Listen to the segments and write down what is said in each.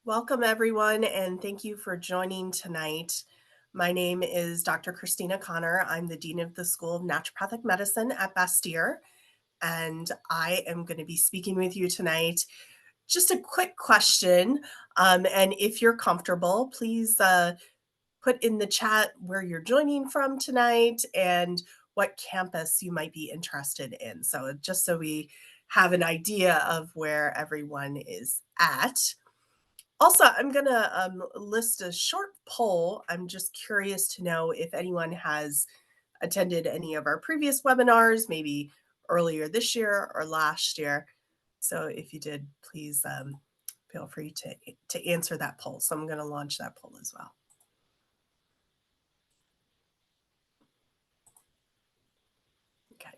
Welcome, everyone, and thank you for joining tonight. My name is Dr. Christina Connor. I'm the Dean of the School of Naturopathic Medicine at Bastyr, and I am going to be speaking with you tonight. Just a quick question, and if you're comfortable, please put in the chat where you're joining from tonight and what campus you might be interested in. So, just so we have an idea of where everyone is at. Also, I'm going to list a short poll. I'm just curious to know if anyone has attended any of our previous webinars, maybe earlier this year or last year. So if you did, please feel free to answer that poll. So I'm going to launch that poll as well. Okay.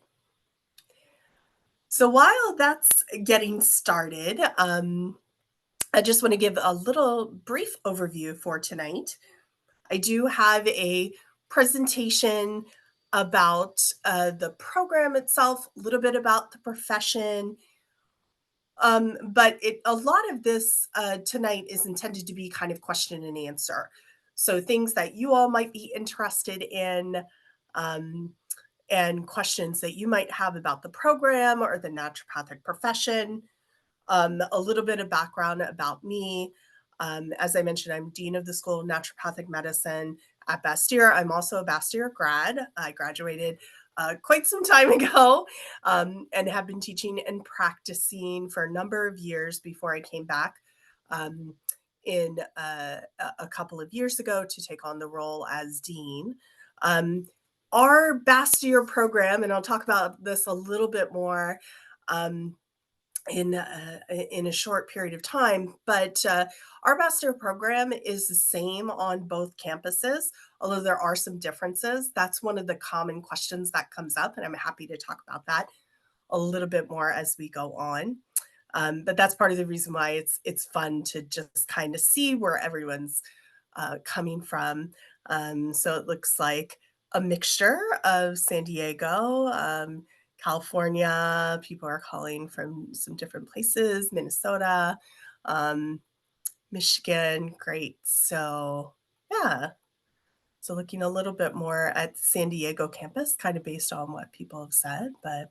So while that's getting started, I just want to give a little brief overview for tonight. I do have a presentation about the program itself, a little bit about the profession. But a lot of this tonight is intended to be kind of question and answer. So things that you all might be interested in um, and questions that you might have about the program or the naturopathic profession. A little bit of background about me. As I mentioned, I'm Dean of the School of Naturopathic Medicine at Bastyr. I'm also a Bastyr grad. I graduated quite some time ago and have been teaching and practicing for a number of years before I came back um, in a couple of years ago to take on the role as Dean. Our Bastyr program, and I'll talk about this a little bit more um, in a short period of time. But our Bastyr program is the same on both campuses, although there are some differences. That's one of the common questions that comes up, and I'm happy to talk about that a little bit more as we go on. But that's part of the reason why it's fun to just kind of see where everyone's coming from. So it looks like a mixture of San Diego, California. People are calling from some different places, Minnesota, um, Michigan. Great. So, yeah. So, looking a little bit more at San Diego campus, kind of based on what people have said, but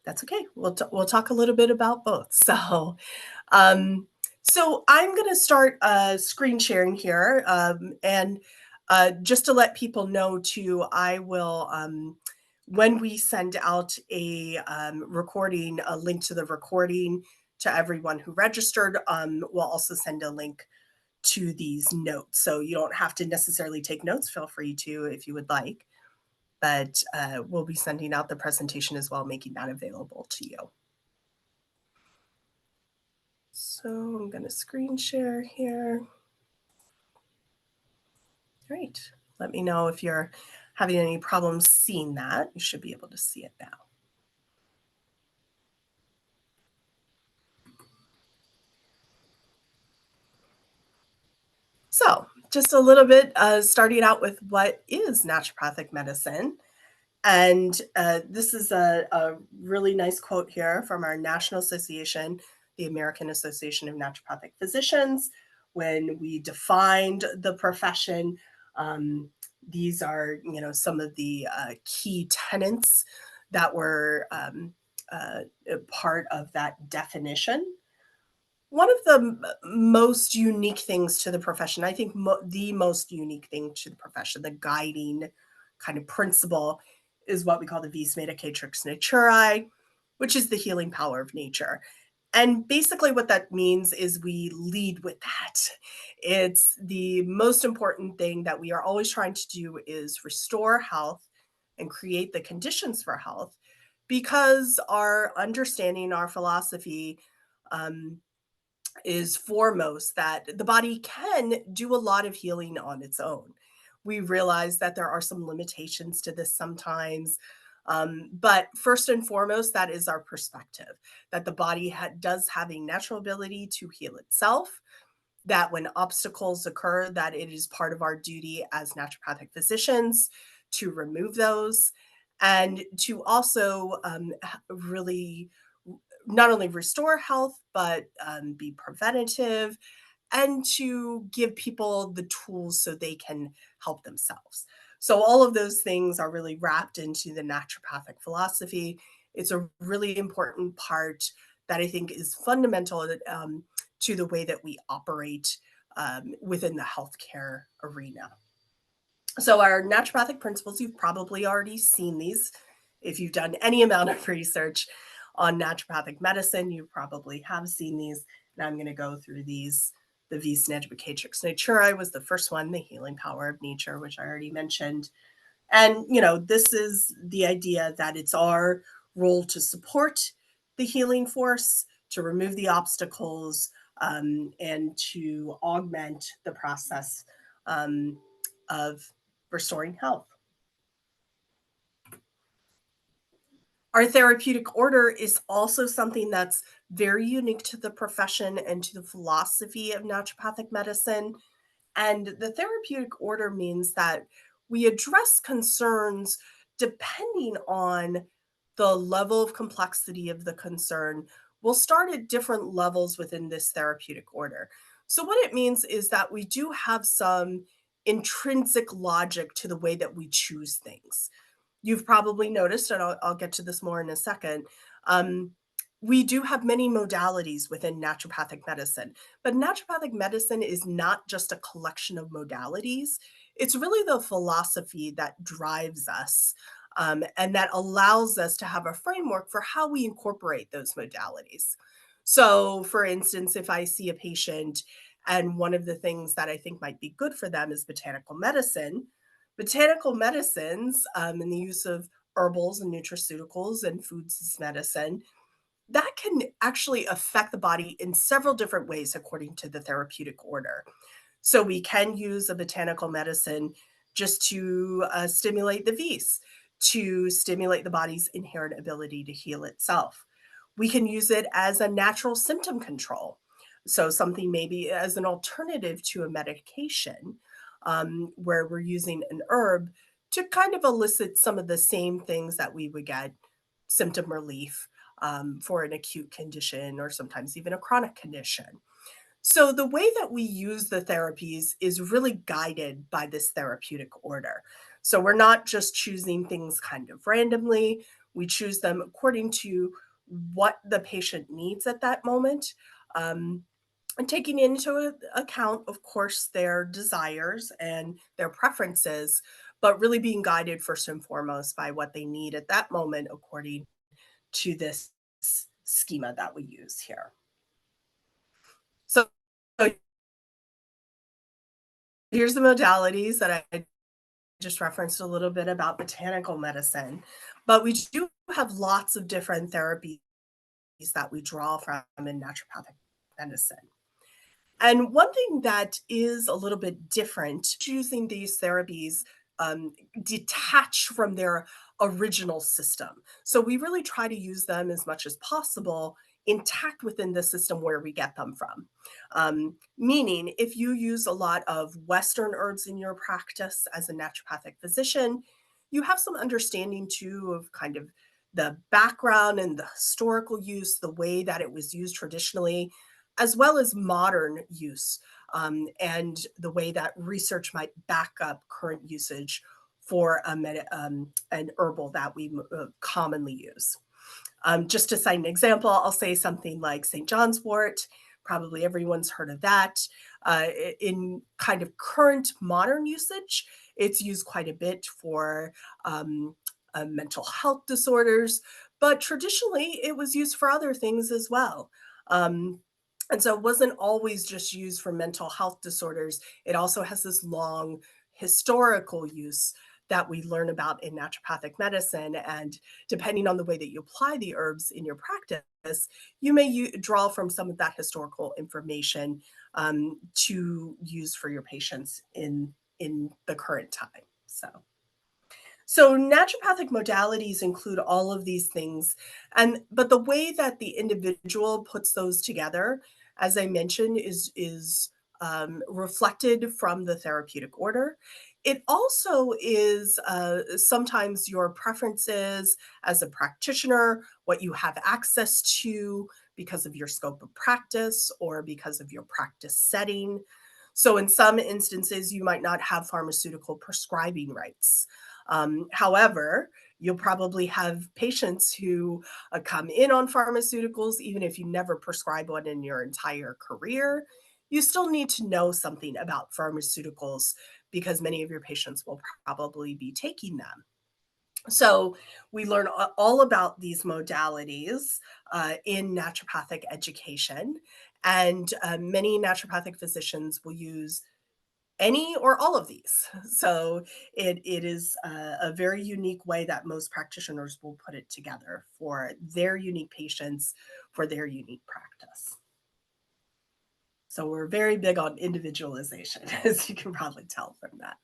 that's okay. We'll talk a little bit about both. Um, so I'm going to start screen sharing here, and just to let people know too, I will when we send out a recording, a link to the recording to everyone who registered, we'll also send a link to these notes. So you don't have to necessarily take notes. Feel free to if you would like, but we'll be sending out the presentation as well, making that available to you. So I'm going to screen share here. Great. Let me know if you're having any problems seeing that. You should be able to see it now. So just a little bit starting out with what is naturopathic medicine. And this is a really nice quote here from our National Association, the American Association of Naturopathic Physicians. When we defined the profession, these are, some of the key tenets that were part of that definition. One of the most unique things to the profession, I think the most unique thing to the profession, the guiding kind of principle, is what we call the vis medicatrix naturae, which is the healing power of nature. And basically, what that means is we lead with that. It's the most important thing that we are always trying to do is restore health and create the conditions for health because our understanding, our philosophy, um, is foremost that the body can do a lot of healing on its own. We realize that there are some limitations to this sometimes. But first and foremost, that is our perspective that the body does have a natural ability to heal itself, that when obstacles occur, that it is part of our duty as naturopathic physicians to remove those and to also really not only restore health, but be preventative and to give people the tools so they can help themselves. So all of those things are really wrapped into the naturopathic philosophy. It's a really important part that I think is fundamental to the way that we operate within the healthcare arena. So, our naturopathic principles, you've probably already seen these. If you've done any amount of research on naturopathic medicine, you probably have seen these. And I'm going to go through these. The Vis Educatrix Naturae was the first one, the healing power of nature, which I already mentioned. And, this is the idea that it's our role to support the healing force, to remove the obstacles, and to augment the process um, of restoring health. Our therapeutic order is also something that's very unique to the profession and to the philosophy of naturopathic medicine. And the therapeutic order means that we address concerns depending on the level of complexity of the concern. We'll start at different levels within this therapeutic order. So, what it means is that we do have some intrinsic logic to the way that we choose things. You've probably noticed, and I'll get to this more in a second. Um, we do have many modalities within naturopathic medicine, but naturopathic medicine is not just a collection of modalities. It's really the philosophy that drives us and that allows us to have a framework for how we incorporate those modalities. So, for instance, if I see a patient and one of the things that I think might be good for them is botanical medicines and the use of herbals and nutraceuticals and foods as medicine, that can actually affect the body in several different ways according to the therapeutic order. So we can use a botanical medicine just to stimulate the vis, to stimulate the body's inherent ability to heal itself. We can use it as a natural symptom control. So something maybe as an alternative to a medication, where we're using an herb to kind of elicit some of the same things that we would get symptom relief for an acute condition or sometimes even a chronic condition. So, the way that we use the therapies is really guided by this therapeutic order. So, we're not just choosing things kind of randomly, we choose them according to what the patient needs at that moment. Um, and taking into account, of course, their desires and their preferences, but really being guided first and foremost by what they need at that moment according to this schema that we use here. So, so here's the modalities that I just referenced a little bit about botanical medicine, but we do have lots of different therapies that we draw from in naturopathic medicine. And one thing that is a little bit different, choosing these therapies detach from their original system. So we really try to use them as much as possible intact within the system where we get them from. Meaning, if you use a lot of Western herbs in your practice as a naturopathic physician, you have some understanding too of kind of the background and the historical use, the way that it was used traditionally, as well as modern use and the way that research might back up current usage for an herbal that we commonly use. Just to cite an example, I'll say something like St. John's wort. Probably everyone's heard of that. In kind of current modern usage, it's used quite a bit for mental health disorders, but traditionally it was used for other things as well. Um, and so it wasn't always just used for mental health disorders. It also has this long historical use that we learn about in naturopathic medicine. And depending on the way that you apply the herbs in your practice, you may draw from some of that historical information to use for your patients in the current time. So naturopathic modalities include all of these things, and but the way that the individual puts those together, as I mentioned, is reflected from the therapeutic order. It also is sometimes your preferences as a practitioner, what you have access to, because of your scope of practice or because of your practice setting. So, in some instances, you might not have pharmaceutical prescribing rights. However, you'll probably have patients who come in on pharmaceuticals, even if you never prescribe one in your entire career. You still need to know something about pharmaceuticals because many of your patients will probably be taking them. So we learn all about these modalities in naturopathic education, and many naturopathic physicians will use any or all of these. So it is a very unique way that most practitioners will put it together for their unique patients, for their unique practice. So we're very big on individualization, as you can probably tell from that.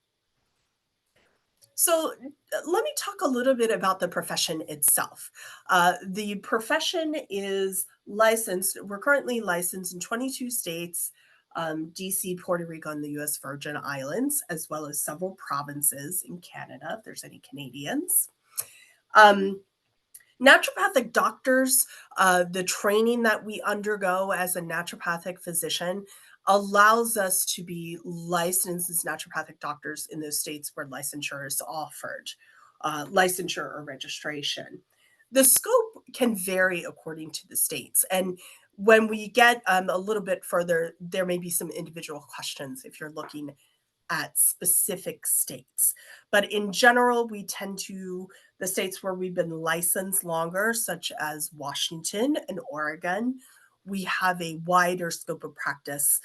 So, let me talk a little bit about the profession itself. The profession is licensed. We're currently licensed in 22 states, DC, Puerto Rico, and the US Virgin Islands, as well as several provinces in Canada, if there's any Canadians. Um, Naturopathic doctors, the training that we undergo as a naturopathic physician allows us to be licensed as naturopathic doctors in those states where licensure is offered, licensure or registration. The scope can vary according to the states. And when we get a little bit further, there may be some individual questions if you're looking at specific states. But in general, we tend to, the states where we've been licensed longer, such as Washington and Oregon, we have a wider scope of practice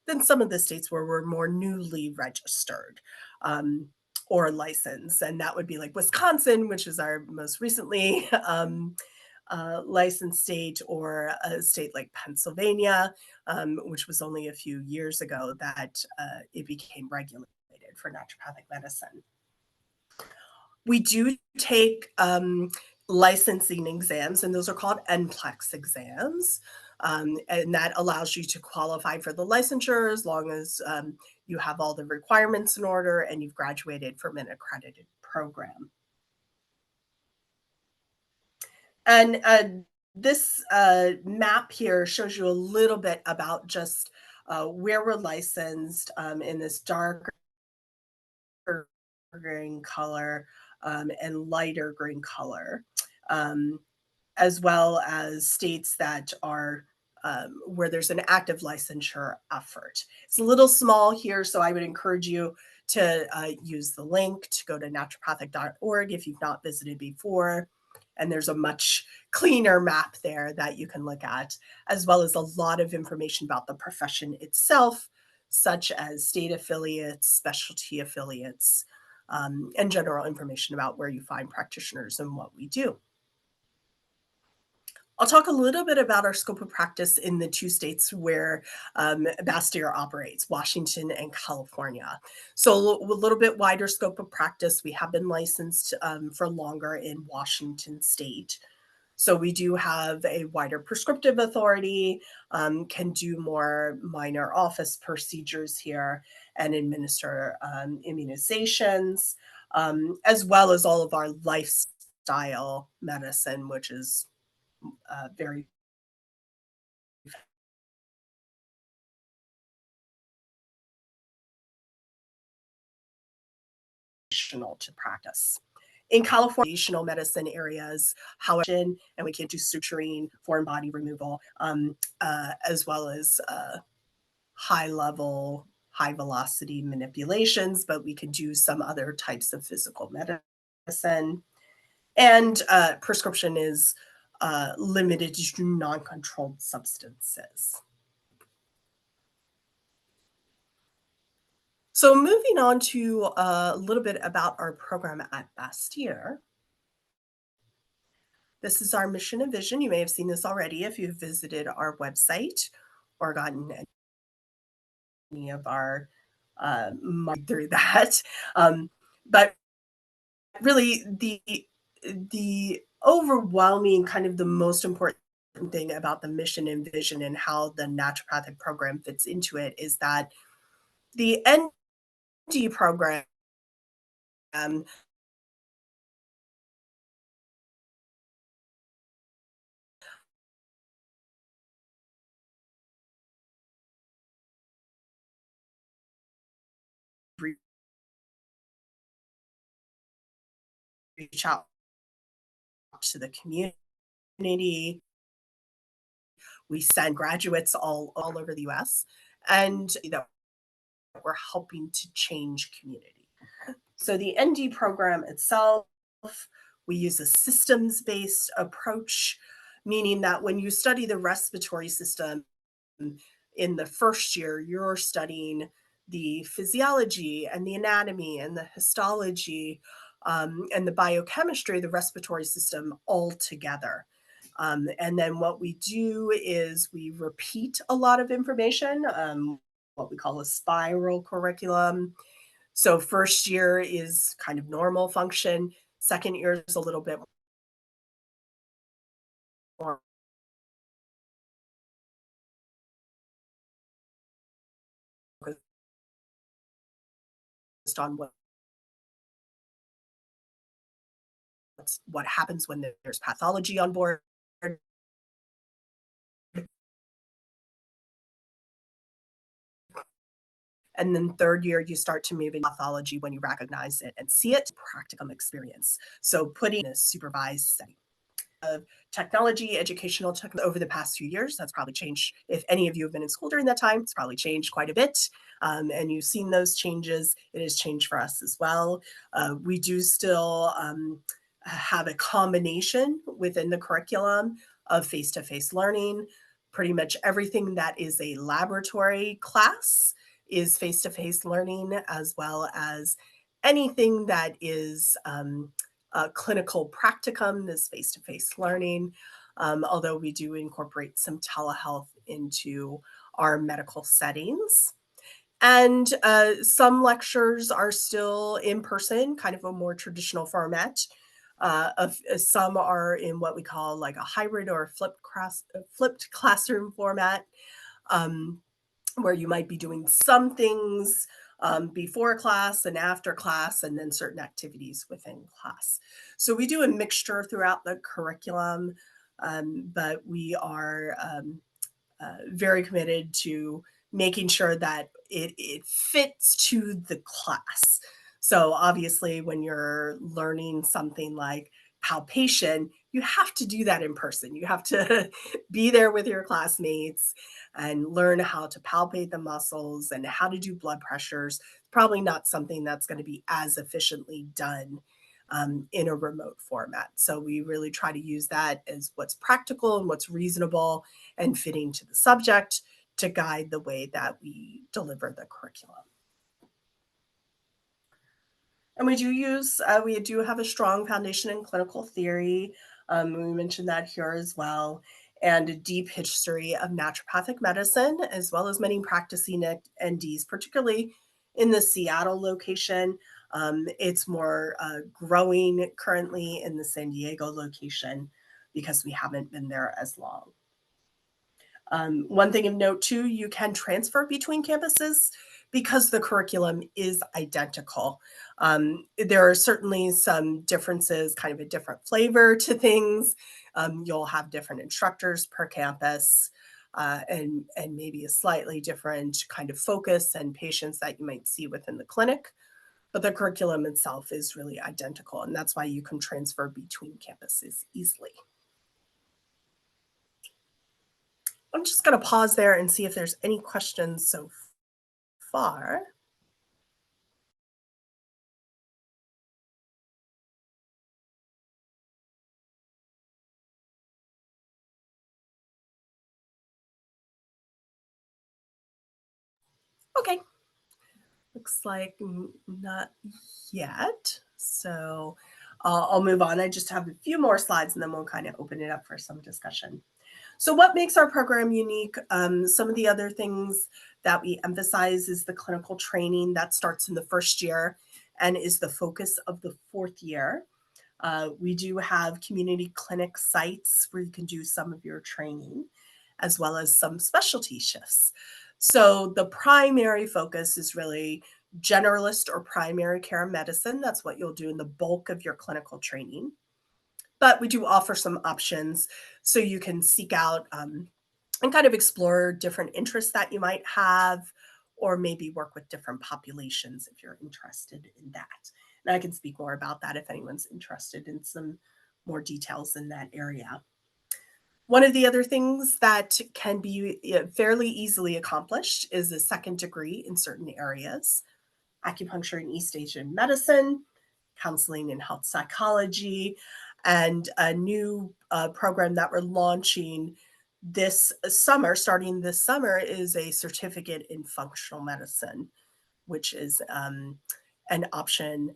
than some of the states where we're more newly registered um, or licensed. And that would be like Wisconsin, which is our most recently licensed state, or a state like Pennsylvania, which was only a few years ago that it became regulated for naturopathic medicine. We do take licensing exams, and those are called NPLEX exams. And that allows you to qualify for the licensure as long as you have all the requirements in order and you've graduated from an accredited program. And this map here shows you a little bit about just where we're licensed in this darker green color and lighter green color, um, as well as states that are where there's an active licensure effort. It's a little small here, so I would encourage you to use the link to go to naturopathic.org if you've not visited before. And there's a much cleaner map there that you can look at, as well as a lot of information about the profession itself, such as state affiliates, specialty affiliates, and general information about where you find practitioners and what we do. I'll talk a little bit about our scope of practice in the two states where Bastyr operates, Washington and California. So a little bit wider scope of practice. We have been licensed for longer in Washington state. So we do have a wider prescriptive authority, can do more minor office procedures here and administer immunizations, as well as all of our lifestyle medicine, which is very foundational to practice. In California, foundational medicine areas, however, and we can do suturing, foreign body removal, as well as high level, high velocity manipulations, but we can do some other types of physical medicine. And prescription is limited to non controlled substances. So moving on to a little bit about our program at Bastyr. This is our mission and vision. You may have seen this already if you've visited our website or gotten any of our through that. But really, the overwhelming kind of the most important thing about the mission and vision and how the naturopathic program fits into it is that the ND program reach out to the community. We send graduates all over the US, and that we're helping to change community. So the ND program itself, we use a systems-based approach, meaning that when you study the respiratory system in the first year, you're studying the physiology and the anatomy and the histology and the biochemistry of the respiratory system all together. And then what we do is we repeat a lot of information, what we call a spiral curriculum. So first year is kind of normal function. Second year is a little bit more focused on what happens when there's pathology on board. And then third year, you start to move into pathology when you recognize it and see it, practicum experience. So putting a supervised setting of technology, educational technology over the past few years. That's probably changed. If any of you have been in school during that time, it's probably changed quite a bit. And you've seen those changes. It has changed for us as well. We do still have a combination within the curriculum of face-to-face learning. Pretty much everything that is a laboratory class is face-to-face learning, as well as anything that is clinical practicum is face-to-face learning, although we do incorporate some telehealth into our medical settings. And some lectures are still in person, kind of a more traditional format. Some are in what we call like a hybrid or flipped classroom format, um, where you might be doing some things before class and after class, and then certain activities within class. So we do a mixture throughout the curriculum, but we are very committed to making sure that it fits to the class. So obviously, when you're learning something like palpation, you have to do that in person. You have to be there with your classmates and learn how to palpate the muscles and how to do blood pressures. Probably not something that's going to be as efficiently done in a remote format. So we really try to use that as what's practical and what's reasonable and fitting to the subject to guide the way that we deliver the curriculum. And we do have a strong foundation in clinical theory. We mentioned that here as well, and a deep history of naturopathic medicine, as well as many practicing NDs, particularly in the Seattle location. It's more growing currently in the San Diego location because we haven't been there as long. One thing of note too, you can transfer between campuses because the curriculum is identical. There are certainly some differences, kind of a different flavor to things. You'll have different instructors per campus, and maybe a slightly different kind of focus and patients that you might see within the clinic. But the curriculum itself is really identical, and that's why you can transfer between campuses easily. I'm just going to pause there and see if there's any questions so far. Okay, looks like not yet. So I'll move on. I just have a few more slides and then we'll kind of open it up for some discussion. So what makes our program unique? Some of the other things that we emphasize is the clinical training that starts in the first year and is the focus of the fourth year. We do have community clinic sites where you can do some of your training, as well as some specialty shifts. So the primary focus is really generalist or primary care medicine. That's what you'll do in the bulk of your clinical training. But we do offer some options so you can seek out and kind of explore different interests that you might have, or maybe work with different populations if you're interested in that. And I can speak more about that if anyone's interested in some more details in that area. One of the other things that can be fairly easily accomplished is a second degree in certain areas: acupuncture and East Asian medicine, counseling and health psychology, and a new program that we're launching this summer, starting this summer, is a certificate in functional medicine, which is an option.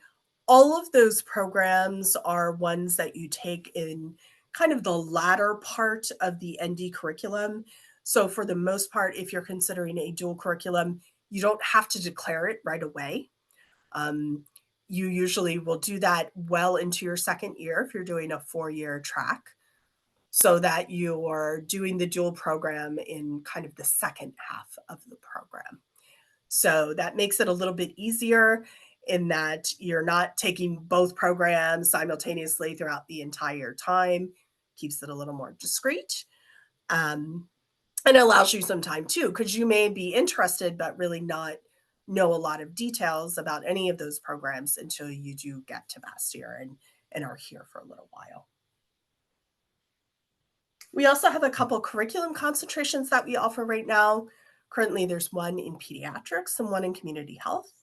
All of those programs are ones that you take in kind of the latter part of the ND curriculum. So, for the most part, if you're considering a dual curriculum, you don't have to declare it right away. Um, you usually will do that well into your second year if you're doing a 4-year track, so that you're doing the dual program in kind of the second half of the program. So that makes it a little bit easier in that you're not taking both programs simultaneously throughout the entire time, keeps it a little more discreet. Um, and allows you some time too, because you may be interested but really not know a lot of details about any of those programs until you do get to Bastyr and are here for a little while. We also have a couple curriculum concentrations that we offer right now. Currently, there's one in pediatrics and one in community health.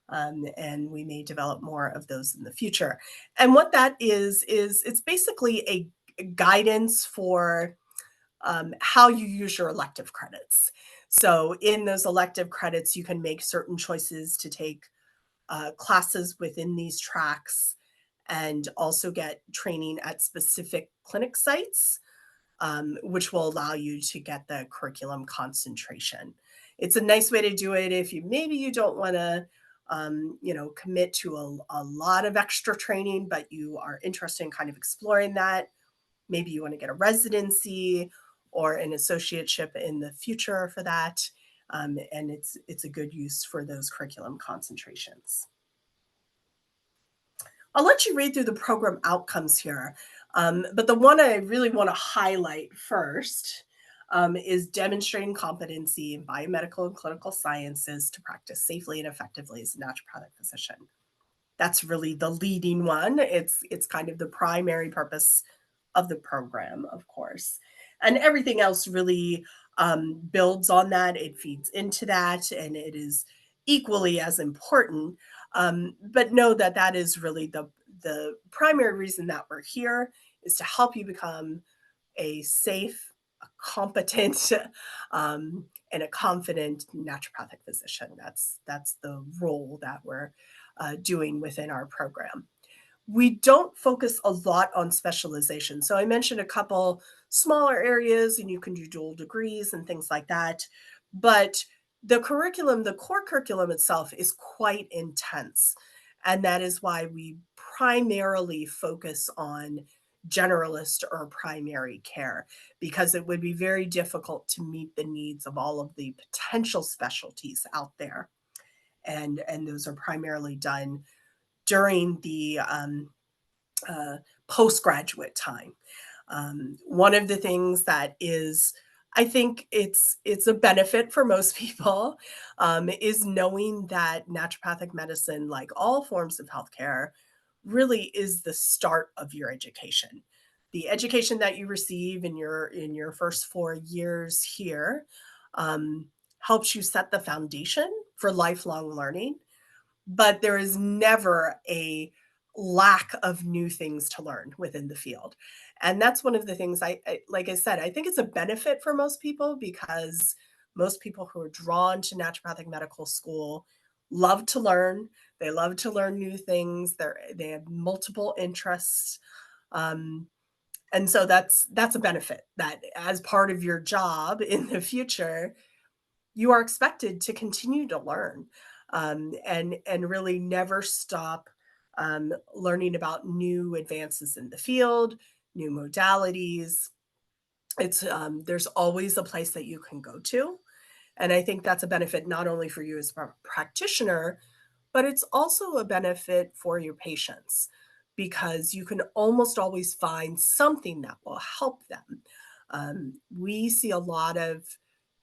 And we may develop more of those in the future. And what that is it's basically a guidance for how you use your elective credits. So, in those elective credits, you can make certain choices to take classes within these tracks and also get training at specific clinic sites, which will allow you to get the curriculum concentration. It's a nice way to do it if you don't want to commit to a lot of extra training, but you are interested in kind of exploring that. Maybe you want to get a residency or an associateship in the future for that. And it's a good use for those curriculum concentrations. I'll let you read through the program outcomes here. But the one I really want to highlight first is demonstrating competency in biomedical and clinical sciences to practice safely and effectively as a naturopathic physician. That's really the leading one. It's kind of the primary purpose of the program, of course. And everything else really builds on that. It feeds into that, and it is equally as important. But know that that is really the primary reason that we're here, is to help you become a safe, a competent, and a confident naturopathic physician. That's the role that we're doing within our program. We don't focus a lot on specialization. So I mentioned a couple smaller areas, and you can do dual degrees and things like that. But the curriculum, the core curriculum itself, is quite intense. And that is why we primarily focus on generalist or primary care, because it would be very difficult to meet the needs of all of the potential specialties out there. And those are primarily done during the postgraduate time. One of the things that is, I think it's a benefit for most people, is knowing that naturopathic medicine, like all forms of healthcare, really is the start of your education. The education that you receive in your first 4 years here um, helps you set the foundation for lifelong learning, but there is never a lack of new things to learn within the field. And that's one of the things like I said, I think it's a benefit for most people, because most people who are drawn to naturopathic medical school love to learn. They love to learn new things. They have multiple interests. Um, and so that's a benefit, that as part of your job in the future, you are expected to continue to learn, and really never stop learning about new advances in the field, new modalities. It's There's always a place that you can go to, and I think that's a benefit not only for you as a practitioner, but it's also a benefit for your patients, because you can almost always find something that will help them. We see a lot of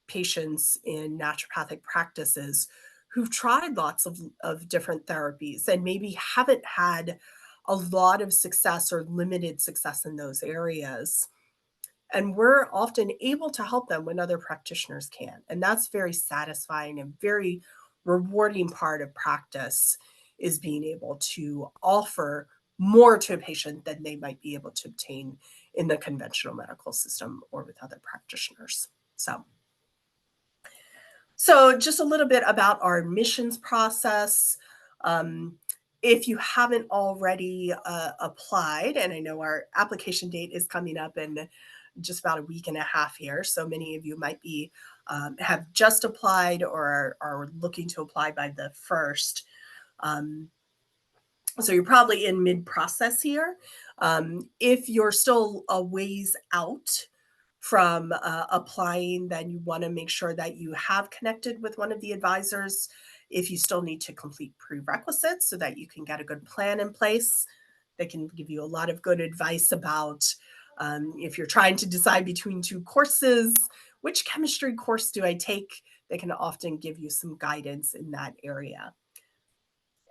patients in naturopathic practices who've tried lots of different therapies and maybe haven't had a lot of success or limited success in those areas. And we're often able to help them when other practitioners can. And that's very satisfying and very rewarding part of practice is being able to offer more to a patient than they might be able to obtain in the conventional medical system or with other practitioners. So just a little bit about our admissions process. Um, if you haven't already applied, and I know our application date is coming up in just about a week and a half here, so many of you might be have just applied or are looking to apply by the first. Um, so you're probably in mid-process here. If you're still a ways out from applying, then you want to make sure that you have connected with one of the advisors. If you still need to complete prerequisites so that you can get a good plan in place, they can give you a lot of good advice about if you're trying to decide between two courses, which chemistry course do I take? They can often give you some guidance in that area.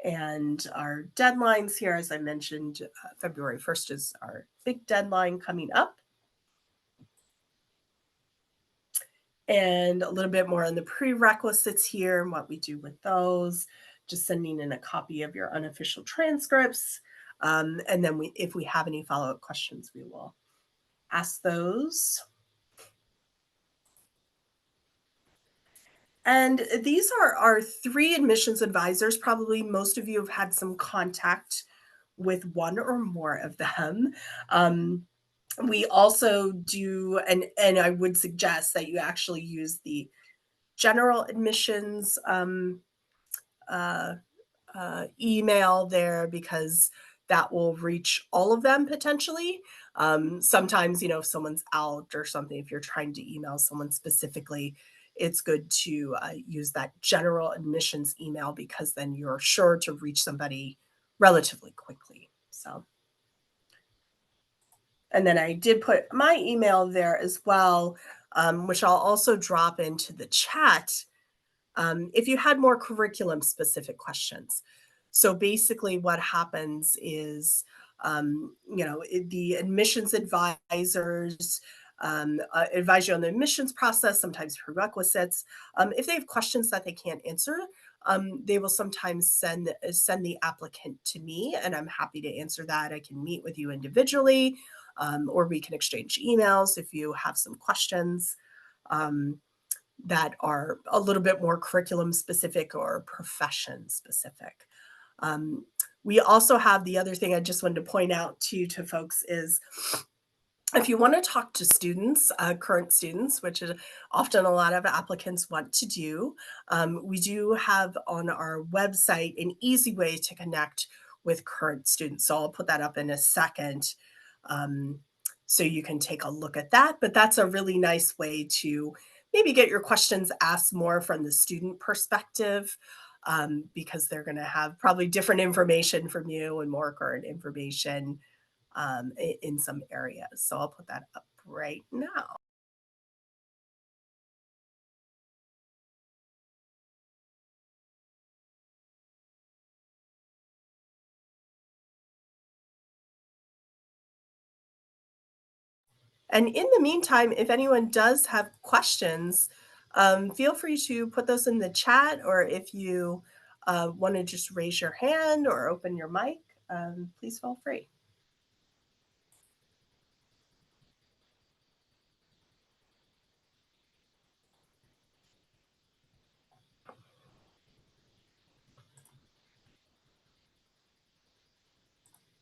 And our deadlines here, as I mentioned, February 1st is our big deadline coming up. And a little bit more on the prerequisites here and what we do with those. Just sending in a copy of your unofficial transcripts. And then if we have any follow-up questions, we will ask those. And these are our 3 admissions advisors. Probably most of you have had some contact with one or more of them. We also do, and I would suggest that you actually use the general admissions uh, email there because that will reach all of them potentially. Sometimes, if someone's out or something, if you're trying to email someone specifically, it's good to use that general admissions email because then you're sure to reach somebody relatively quickly. So, and then I did put my email there as well, which I'll also drop into the chat if you had more curriculum specific questions. So basically, what happens is, the admissions advisors advise you on the admissions process, sometimes prerequisites. If they have questions that they can't answer, they will sometimes send the applicant to me, and I'm happy to answer that. I can meet with you individually, or we can exchange emails if you have some questions. That are a little bit more curriculum specific or profession specific. We also have the other thing I just wanted to point out to folks is if you want to talk to students, current students, which is often a lot of applicants want to do, we do have on our website an easy way to connect with current students. So I'll put that up in a second. So you can take a look at that, but that's a really nice way to maybe get your questions asked more from the student perspective, because they're going to have probably different information from you and more current information in some areas. So I'll put that up right now. And in the meantime, if anyone does have questions, feel free to put those in the chat, or if you want to just raise your hand or open your mic, please feel free.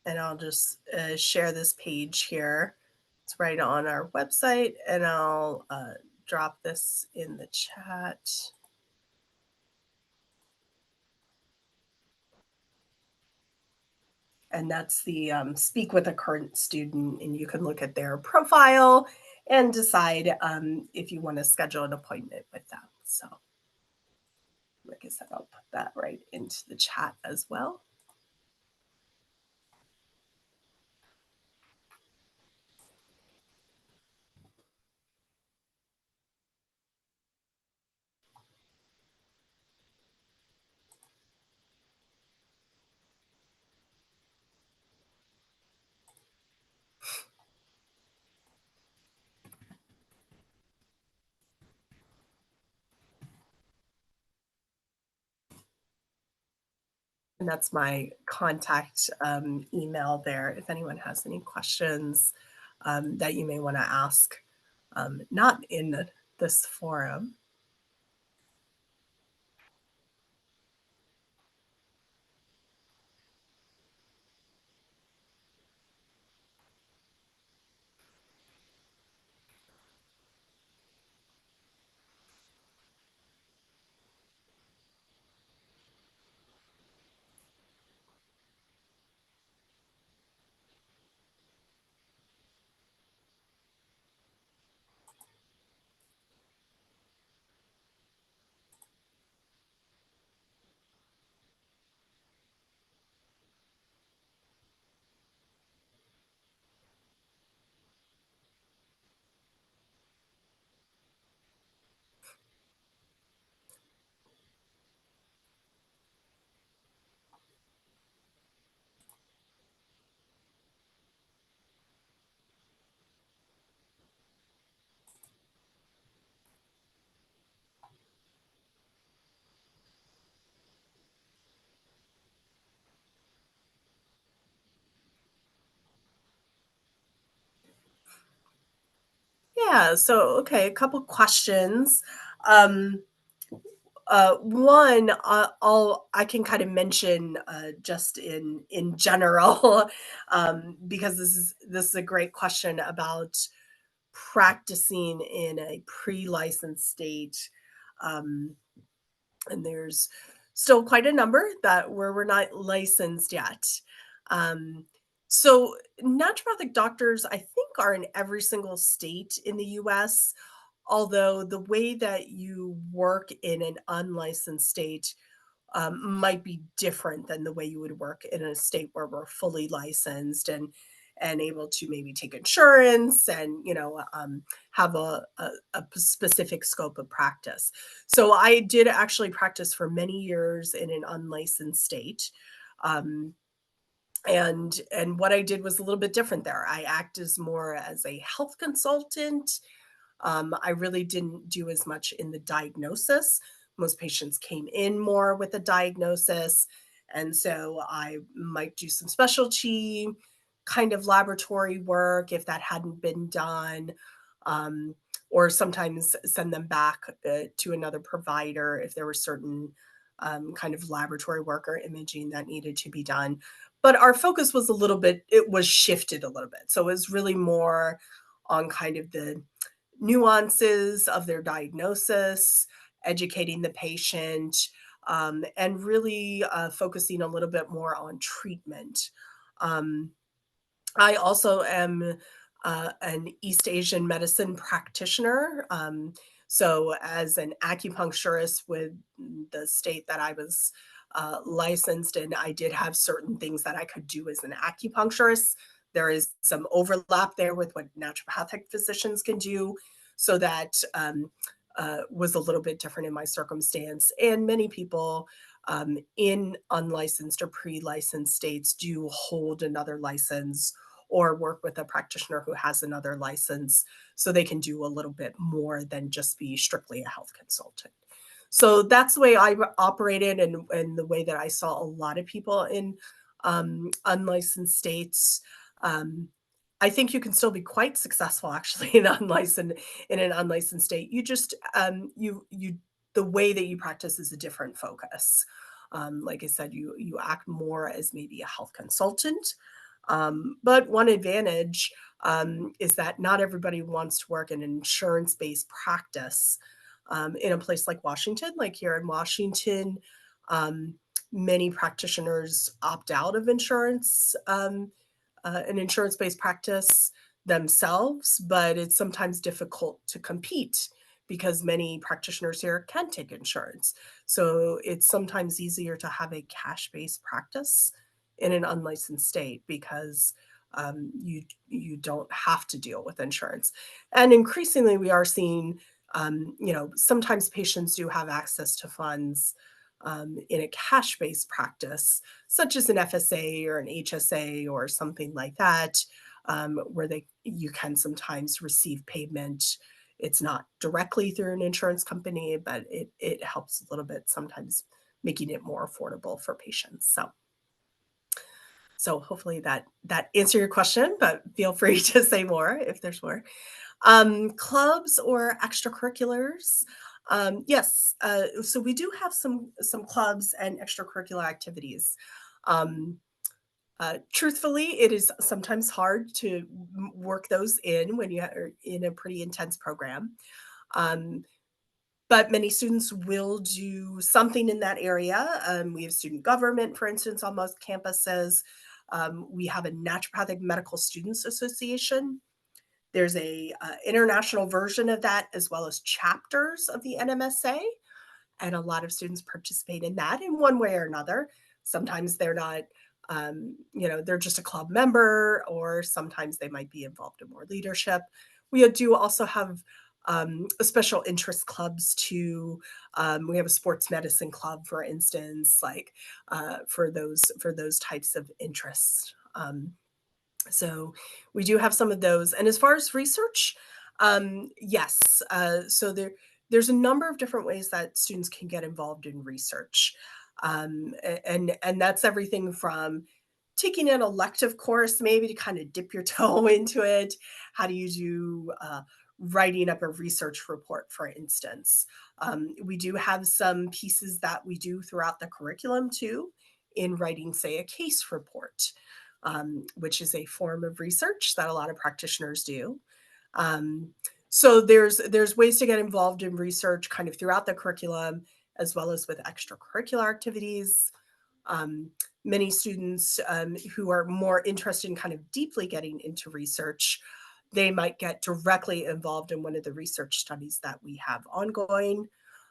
And I'll just share this page here. It's right on our website, and I'll drop this in the chat. And that's the speak with a current student, and you can look at their profile and decide if you want to schedule an appointment with them. So, like I said, I'll put that right into the chat as well. And that's my contact email there if anyone has any questions that you may want to ask, not in this forum. Yeah, so okay, a couple questions. Um, one, I can kind of mention just in general, because this is a great question about practicing in a pre-licensed state. Um, and there's still quite a number that where we're not licensed yet. Um, so naturopathic doctors, I think, are in every single state in the US, although the way that you work in an unlicensed state might be different than the way you would work in a state where we're fully licensed and able to maybe take insurance and have a specific scope of practice. So I did actually practice for many years in an unlicensed state. Um, and what I did was a little bit different there. I act as more as a health consultant. I really didn't do as much in the diagnosis. Most patients came in more with a diagnosis. And so I might do some specialty kind of laboratory work if that hadn't been done, um, or sometimes send them back to another provider if there were certain kind of laboratory work or imaging that needed to be done. But our focus was a little bit, it was shifted a little bit. So it was really more on kind of the nuances of their diagnosis, educating the patient, and really focusing a little bit more on treatment. Um, I also am an East Asian medicine practitioner. So, as an acupuncturist with the state that I was licensed in, I did have certain things that I could do as an acupuncturist. There is some overlap there with what naturopathic physicians can do. So, that was a little bit different in my circumstance. And many people in unlicensed or pre licensed states do hold another license or work with a practitioner who has another license so they can do a little bit more than just be strictly a health consultant. So that's the way I operated and the way that I saw a lot of people in unlicensed states. Um, I think you can still be quite successful actually in an unlicensed state. You just you the way that you practice is a different focus. Like I said, you act more as maybe a health consultant, but one advantage is that not everybody wants to work in an insurance based practice in a place like Washington. Like here in Washington, um, many practitioners opt out of an insurance based practice themselves, but it's sometimes difficult to compete because many practitioners here can take insurance. So it's sometimes easier to have a cash based practice in an unlicensed state because you don't have to deal with insurance. And increasingly, we are seeing, sometimes patients do have access to funds in a cash based practice, such as an FSA or an HSA or something like that, where you can sometimes receive payment. It's not directly through an insurance company, but it helps a little bit sometimes making it more affordable for patients. So hopefully that answered your question, but feel free to say more if there's more. Clubs or extracurriculars. Yes, so we do have some clubs and extracurricular activities. Um, Truthfully, it is sometimes hard to work those in when you are in a pretty intense program. Um, but many students will do something in that area. We have student government, for instance, on most campuses. We have a Naturopathic Medical Students Association. There's a international version of that, as well as chapters of the NMSA, and a lot of students participate in that in one way or another. Sometimes they're not, they're just a club member, or sometimes they might be involved in more leadership. We do also have special interest clubs too. We have a sports medicine club, for instance, like for those types of interests. So we do have some of those. And as far as research, yes. So there's a number of different ways that students can get involved in research. And that's everything from taking an elective course, maybe to kind of dip your toe into it. How do you do writing up a research report, for instance? We do have some pieces that we do throughout the curriculum too, in writing, say, a case report, which is a form of research that a lot of practitioners do. Um, so there's ways to get involved in research kind of throughout the curriculum, as well as with extracurricular activities. Um, Many students who are more interested in kind of deeply getting into research, they might get directly involved in one of the research studies that we have ongoing,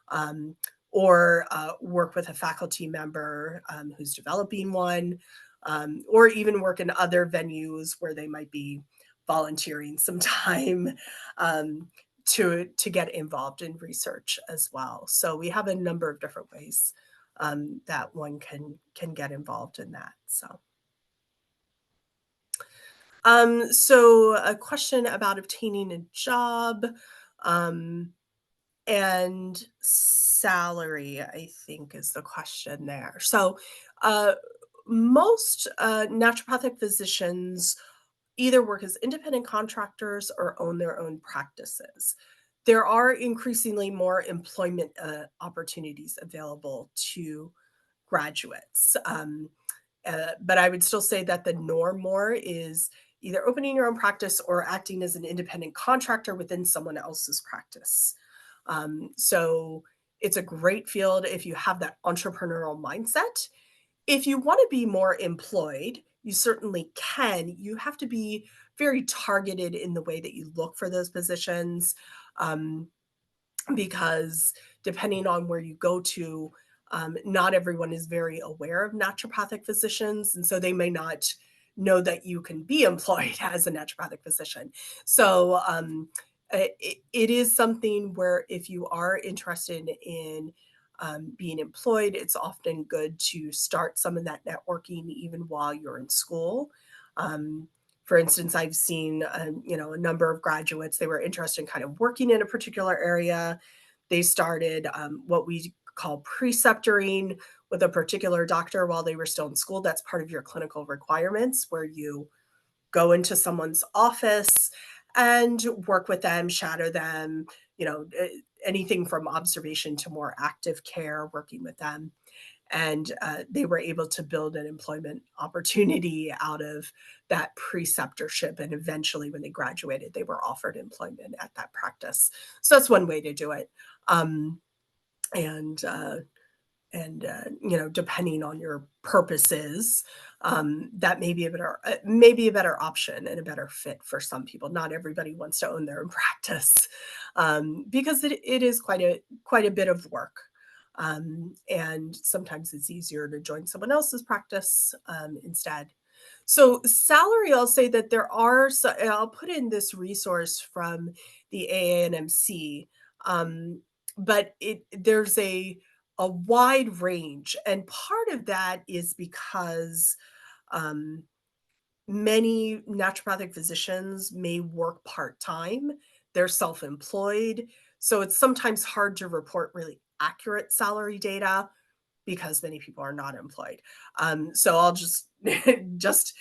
um, or work with a faculty member who's developing one, or even work in other venues where they might be volunteering some time to get involved in research as well. So we have a number of different ways that one can get involved in that. So a question about obtaining a job. And salary, I think, is the question there. So, most naturopathic physicians either work as independent contractors or own their own practices. There are increasingly more employment opportunities available to graduates. But I would still say that the norm more is either opening your own practice or acting as an independent contractor within someone else's practice. So it's a great field if you have that entrepreneurial mindset. If you want to be more employed, you certainly can. You have to be very targeted in the way that you look for those positions. Um, because depending on where you go to, not everyone is very aware of naturopathic physicians, and so they may not know that you can be employed as a naturopathic physician. So it is something where if you are interested in being employed, it's often good to start some of that networking even while you're in school. Um, for instance, I've seen, a number of graduates, they were interested in kind of working in a particular area. They started what we call preceptoring with a particular doctor while they were still in school. That's part of your clinical requirements, where you go into someone's office and work with them, shadow them, anything from observation to more active care, working with them. And they were able to build an employment opportunity out of that preceptorship. And eventually, when they graduated, they were offered employment at that practice. So that's one way to do it. Um, and depending on your purposes, that may be a better option and a better fit for some people. Not everybody wants to own their own practice, because it is quite a bit of work. And sometimes it's easier to join someone else's practice instead. So salary, I'll say that I'll put in this resource from the AANMC, but there's a wide range. And part of that is because um, many naturopathic physicians may work part time, they're self employed. So it's sometimes hard to report really accurate salary data. because many people are not employed. So I'll just just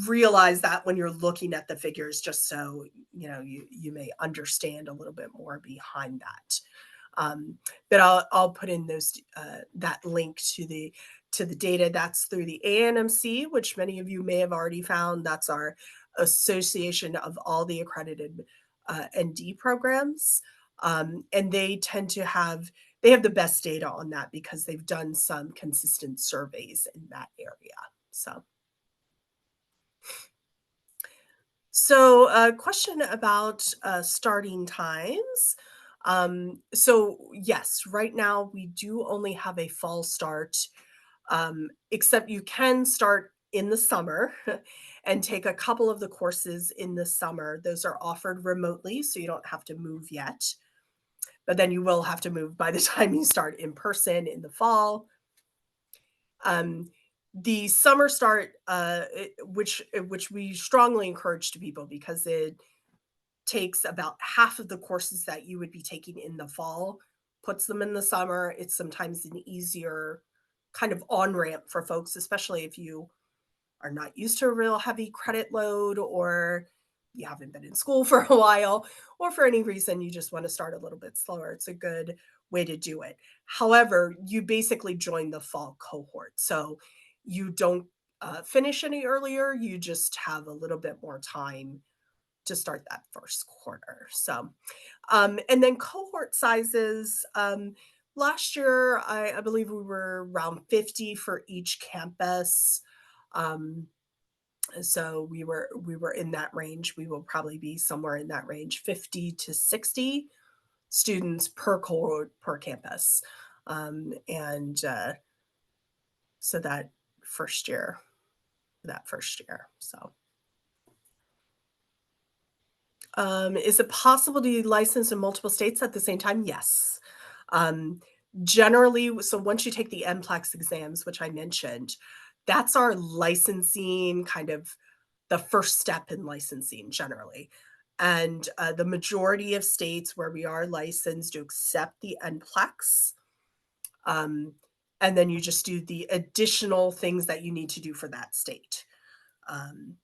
realize that when you're looking at the figures, just so you may understand a little bit more behind that. Um, but I'll put in those that link to the data. That's through the ANMC, which many of you may have already found. That's our association of all the accredited ND programs, and they tend to have they have the best data on that because they've done some consistent surveys in that area. So, a question about starting times. So, yes, right now we do only have a fall start, except you can start in the summer and take a couple of the courses in the summer. Those are offered remotely, so you don't have to move yet. But then you will have to move by the time you start in person in the fall. Um, the summer start, which we strongly encourage to people because it takes about half of the courses that you would be taking in the fall, puts them in the summer. It's sometimes an easier kind of on ramp for folks, especially if you are not used to a real heavy credit load, or you haven't been in school for a while, or for any reason you just want to start a little bit slower. It's a good way to do it. However, you basically join the fall cohort. So you don't finish any earlier, you just have a little bit more time to start that first quarter. So, and then cohort sizes. Last year, I believe we were around 50 for each campus. Um, so we were in that range. We will probably be somewhere in that range, 50 to 60 students per cohort per campus. And so first year, that first year. So, is it possible to be licensed in multiple states at the same time? Yes. Um, Generally, so once you take the NPLEX exams, which I mentioned, that's our licensing kind of the first step in licensing generally. And the majority of states where we are licensed to accept the NPLEX. Um, and then you just do the additional things that you need to do for that state. Um,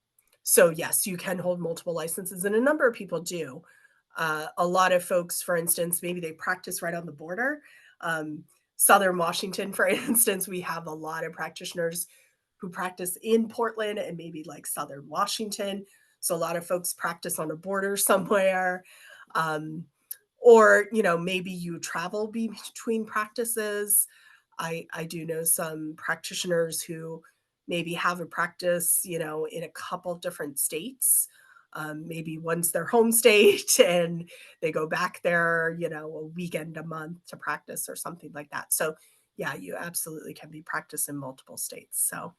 so yes, you can hold multiple licenses, and a number of people do. A lot of folks, for instance, maybe they practice right on the border. Um, Southern Washington, for instance, we have a lot of practitioners who practice in Portland and maybe like Southern Washington. So a lot of folks practice on a border somewhere. Um, or maybe you travel between practices. I do know some practitioners who maybe have a practice in a couple different states. Maybe one's their home state and they go back there a weekend a month to practice or something like that. So yeah, you absolutely can be practiced in multiple states. So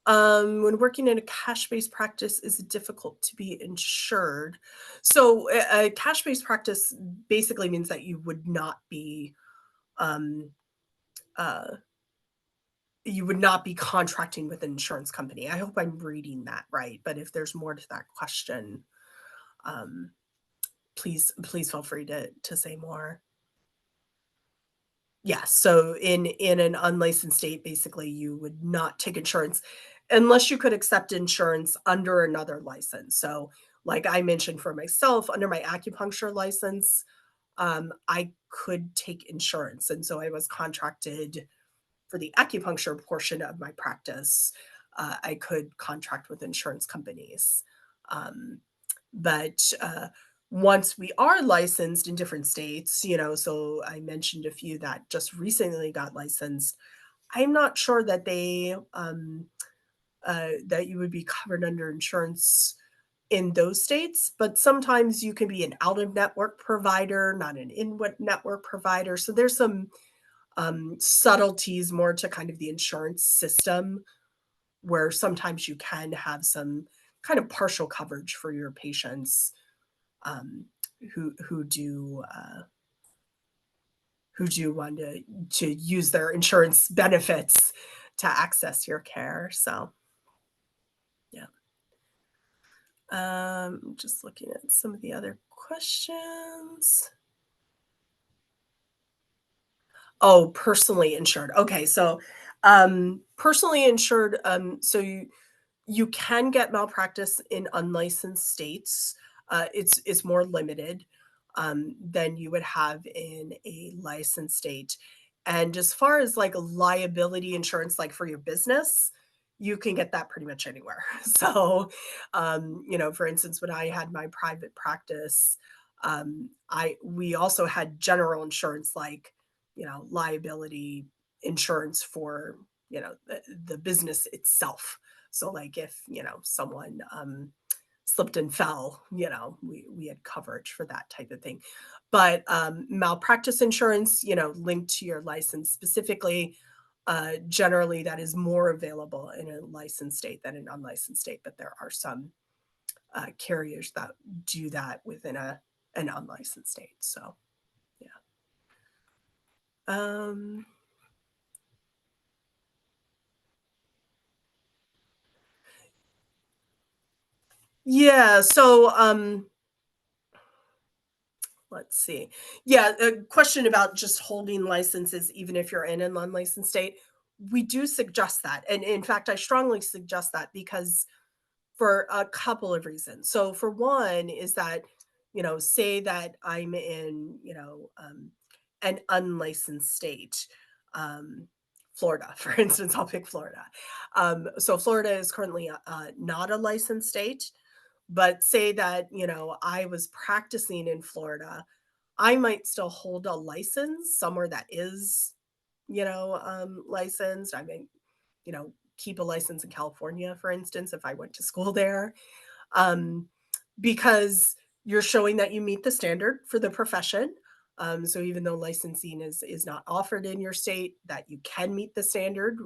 when working in a cash-based practice, is it difficult to be insured? So a cash-based practice basically means that um, uh, you would not be contracting with an insurance company. I hope I'm reading that right. But if there's more to that question, um, please feel free to say more. Yeah, so in an unlicensed state, basically, you would not take insurance unless you could accept insurance under another license. So, like I mentioned for myself, under my acupuncture license, I could take insurance, and so I was contracted for the acupuncture portion of my practice. I could contract with insurance companies. Um, but once we are licensed in different states, so I mentioned a few that just recently got licensed. I'm not sure that that you would be covered under insurance in those states, but sometimes you can be an out of network provider, not an in network provider. So there's some subtleties more to kind of the insurance system where sometimes you can have some kind of partial coverage for your patients um, who do want to use their insurance benefits to access your care. So yeah, just looking at some of the other questions. Oh, personally insured. Okay, so, personally insured, so you can get malpractice in unlicensed states. It's more limited, than you would have in a licensed state. And as far as, like, liability insurance, like, for your business, you can get that pretty much anywhere. So, for instance, when I had my private practice, I we also had general insurance, like, liability insurance for, the business itself. So, like, if, someone, slipped and fell, we had coverage for that type of thing. But, malpractice insurance, linked to your license specifically, generally that is more available in a licensed state than an unlicensed state, but there are some, carriers that do that within an unlicensed state, so, yeah. Um, yeah, so, let's see. Yeah, a question about just holding licenses even if you're in an unlicensed state. We do suggest that. And in fact, I strongly suggest that because for a couple of reasons. So for one is that, say that I'm in, an unlicensed state, um, Florida, for instance, I'll pick Florida. So Florida is currently not a licensed state, but say that, I was practicing in Florida, I might still hold a license somewhere that is, licensed. I may, keep a license in California, for instance, if I went to school there, um, because you're showing that you meet the standard for the profession. So even though licensing is not offered in your state, that you can meet the standard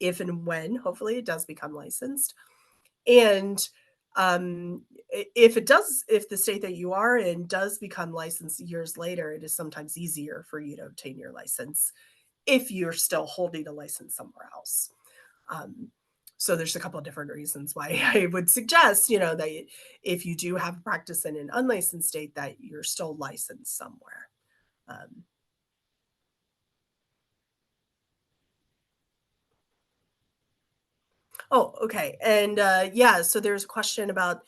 if and when, hopefully, it does become licensed. And if the state that you are in does become licensed years later, it is sometimes easier for you to obtain your license if you're still holding a license somewhere else. Um, so there's a couple of different reasons why I would suggest, that if you do have practice in an unlicensed state, that you're still licensed somewhere. Um, oh, okay. And yeah, so there's a question about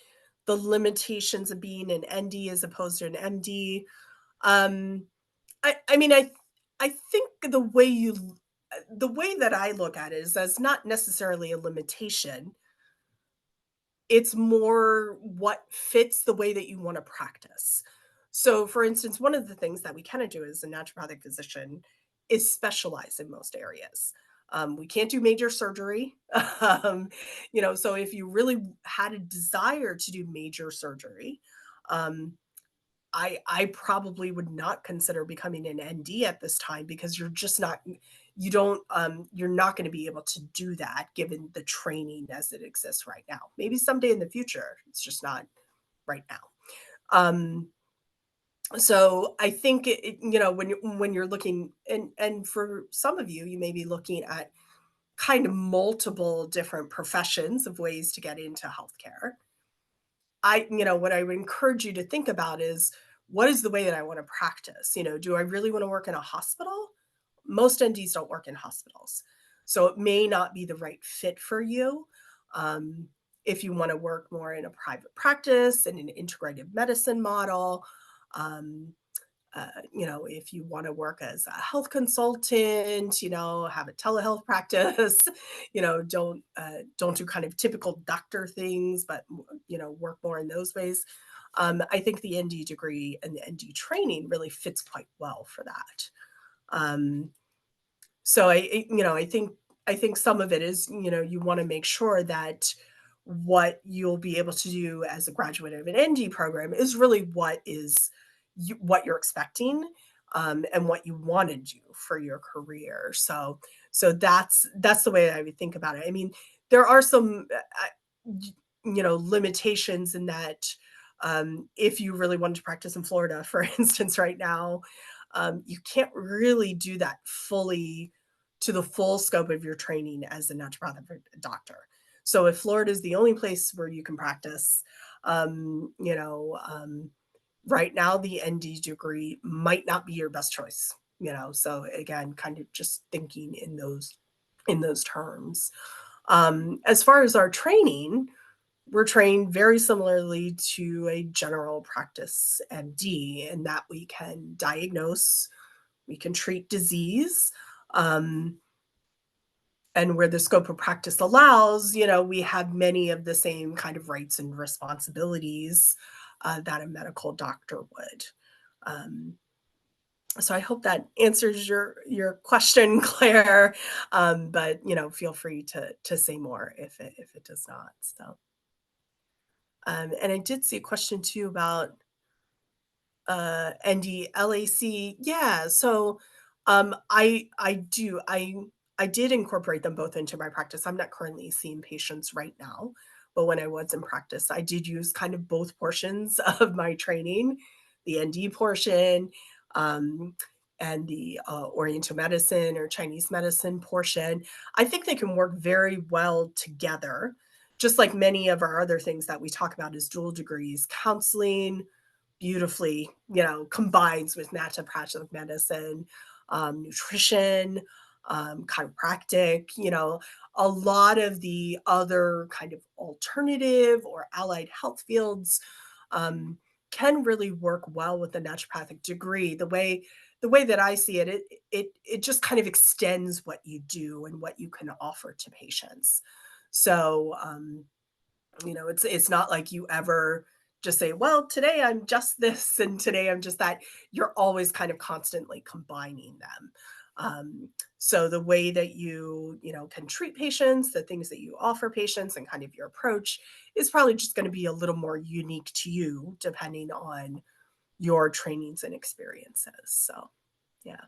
the limitations of being an ND as opposed to an MD. Um, I mean, I think the way that I look at it is that's not necessarily a limitation. It's more what fits the way that you wanna practice. So, for instance, one of the things that we kinda do as a naturopathic physician is specialize in most areas. We can't do major surgery. So if you really had a desire to do major surgery, um, I probably would not consider becoming an ND at this time because you're just not you don't you're not going to be able to do that given the training as it exists right now. Maybe someday in the future, it's just not right now. Um so I think when you're looking and for some of you you may be looking at kind of multiple different professions of ways to get into healthcare. What I would encourage you to think about is what is the way that I want to practice? Do I really want to work in a hospital? Most NDs don't work in hospitals. So it may not be the right fit for you. Um, if you want to work more in a private practice and an integrative medicine model, um, if you want to work as a health consultant, have a telehealth practice, don't do kind of typical doctor things, but work more in those ways. I think the ND degree and the ND training really fits quite well for that. Um, so I think some of it is, you wanna make sure that what you'll be able to do as a graduate of an ND program is really what you're expecting, and what you wanna do for your career. So that's the way I would think about it. I mean, there are some, y limitations in that, if you really wanted to practice in Florida, for instance, right now, you can't really do that fully to the full scope of your training as a naturopathic doctor. So if Florida is the only place where you can practice, um, you know, um, right now the ND degree might not be your best choice. So again, kind of just thinking in those terms. As far as our training, we're trained very similarly to a general practice MD in that we can diagnose, we can treat disease, um, and where the scope of practice allows, we have many of the same kind of rights and responsibilities that a medical doctor would. Um, so I hope that answers your question, Claire. But feel free to say more if it does not. So, and I did see a question too about NDLAC. Yeah, so, I did incorporate them both into my practice. I'm not currently seeing patients right now, but when I was in practice, I did use kind of both portions of my training, the ND portion, um, and the, Oriental medicine or Chinese medicine portion. I think they can work very well together, just like many of our other things that we talk about as dual degrees. Counseling, beautifully, combines with naturopathic medicine, nutrition, chiropractic, a lot of the other kind of alternative or allied health fields um, can really work well with the naturopathic degree. The way that I see it, it just kind of extends what you do and what you can offer to patients. So it's not like you ever just say, well, today I'm just this and today I'm just that. You're always kind of constantly combining them. So the way that you can treat patients, the things that you offer patients, and kind of your approach is probably just going to be a little more unique to you depending on your trainings and experiences. So, yeah.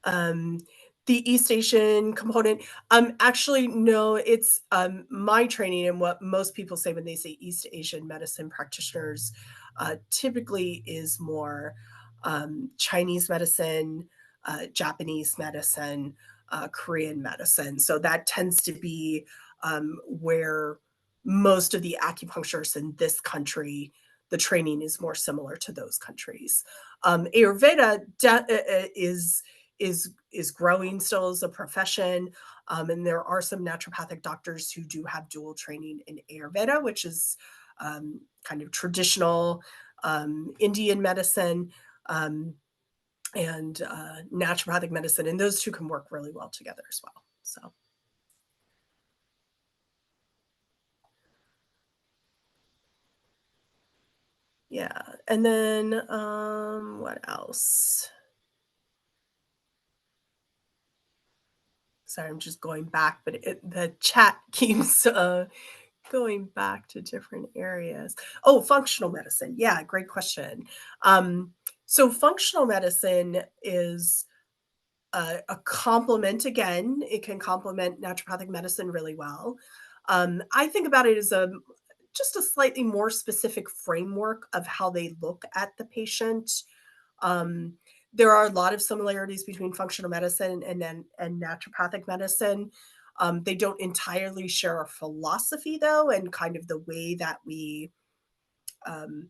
Um, the East Asian component, actually, no, it's, my training and what most people say when they say East Asian medicine practitioners, typically is more, Chinese medicine, Japanese medicine, Korean medicine. So that tends to be, where most of the acupuncturists in this country, the training is more similar to those countries. Ayurveda is growing still as a profession. And there are some naturopathic doctors who do have dual training in Ayurveda, which is kind of traditional Indian medicine, um, and naturopathic medicine. And those two can work really well together as well. So, yeah. And then what else? Sorry, I'm just going back, but the chat keeps going back to different areas. Oh, functional medicine. Yeah, great question. Um, so functional medicine is a complement again. It can complement naturopathic medicine really well. I think about it as a just a slightly more specific framework of how they look at the patient. Um, there are a lot of similarities between functional medicine and naturopathic medicine. They don't entirely share a philosophy though, and kind of the way that we um,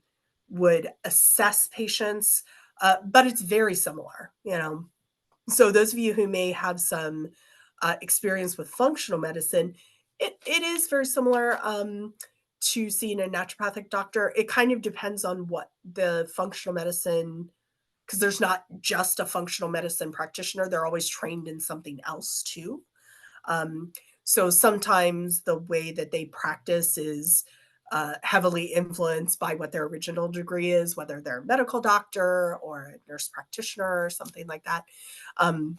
would assess patients, but it's very similar. So those of you who may have some experience with functional medicine, it is very similar to seeing a naturopathic doctor. It kind of depends on what the functional medicine, because there's not just a functional medicine practitioner, they're always trained in something else too. Um, so sometimes the way that they practice is heavily influenced by what their original degree is, whether they're a medical doctor or a nurse practitioner or something like that. Um,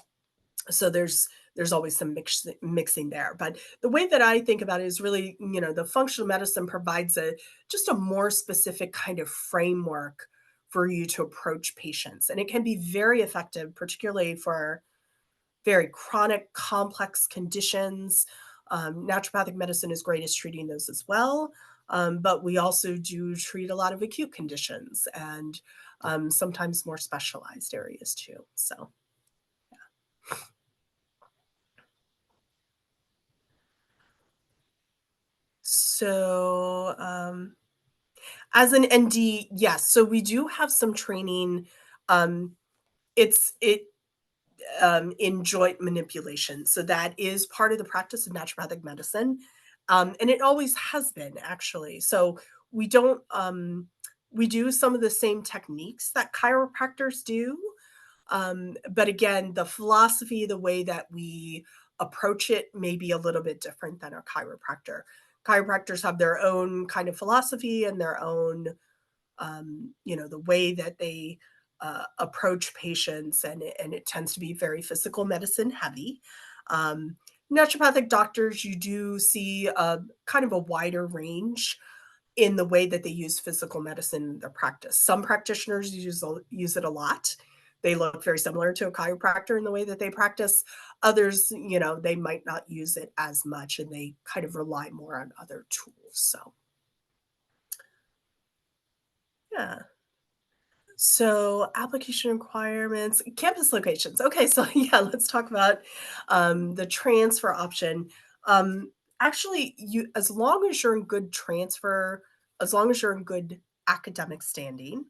so there's always some mixing there. But the way that I think about it is really, the functional medicine provides a just a more specific kind of framework for you to approach patients. And it can be very effective, particularly for very chronic, complex conditions. Naturopathic medicine is great at treating those as well. But we also do treat a lot of acute conditions and sometimes more specialized areas too. So, as an ND, yes. So we do have some training. Um, it in joint manipulation. So that is part of the practice of naturopathic medicine. And it always has been, actually. So we don't, we do some of the same techniques that chiropractors do. But again, the philosophy, the way that we approach it may be a little bit different than a chiropractor. Chiropractors have their own kind of philosophy and their own, the way that they approach patients, and it tends to be very physical medicine heavy. Um, Naturopathic doctors, you do see a kind of a wider range in the way that they use physical medicine in their practice. Some practitioners use it a lot. They look very similar to a chiropractor in the way that they practice. Others, they might not use it as much, and they kind of rely more on other tools. So, yeah. So, application requirements, campus locations. Okay, so yeah, let's talk about the transfer option. Actually, you as long as you're in good transfer, as long as you're in good academic standing,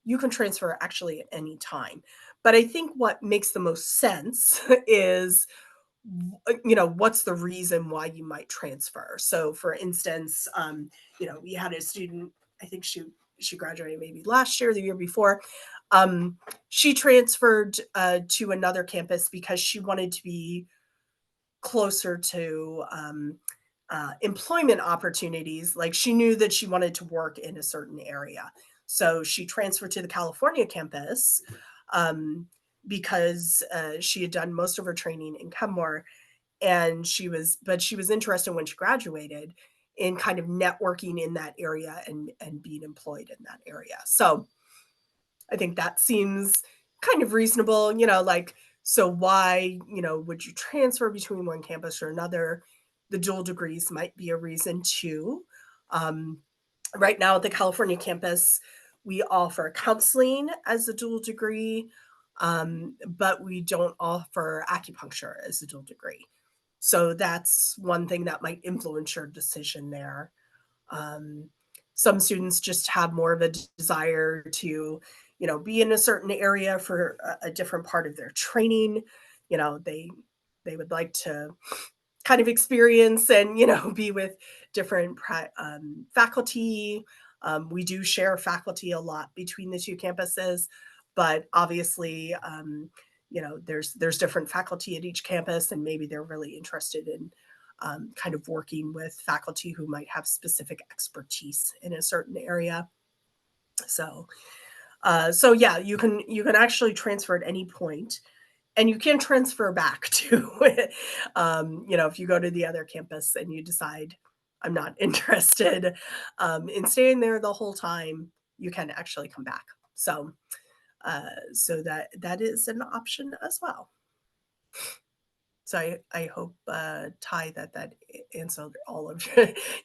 you can transfer actually at any time. But I think what makes the most sense is what's the reason why you might transfer. So for instance, we had a student, I think she graduated maybe last year, the year before. She transferred to another campus because she wanted to be closer to employment opportunities. Like, she knew that she wanted to work in a certain area. So she transferred to the California campus, because she had done most of her training in Kenmore, and she was interested when she graduated in kind of networking in that area and being employed in that area. So I think that seems kind of reasonable, like, so why, would you transfer between one campus or another? The dual degrees might be a reason too. Um, right now at the California campus, we offer counseling as a dual degree, but we don't offer acupuncture as a dual degree. So that's one thing that might influence your decision there. Um, some students just have more of a desire to, be in a certain area for a different part of their training. They would like to kind of experience and be with different faculty. We do share faculty a lot between the two campuses, but obviously, there's different faculty at each campus, and maybe they're really interested in kind of working with faculty who might have specific expertise in a certain area. So, so yeah, you can actually transfer at any point, and you can transfer back to, if you go to the other campus and you decide I'm not interested in staying there the whole time, you can actually come back. So that is an option as well. So I hope, Ty, that answered all of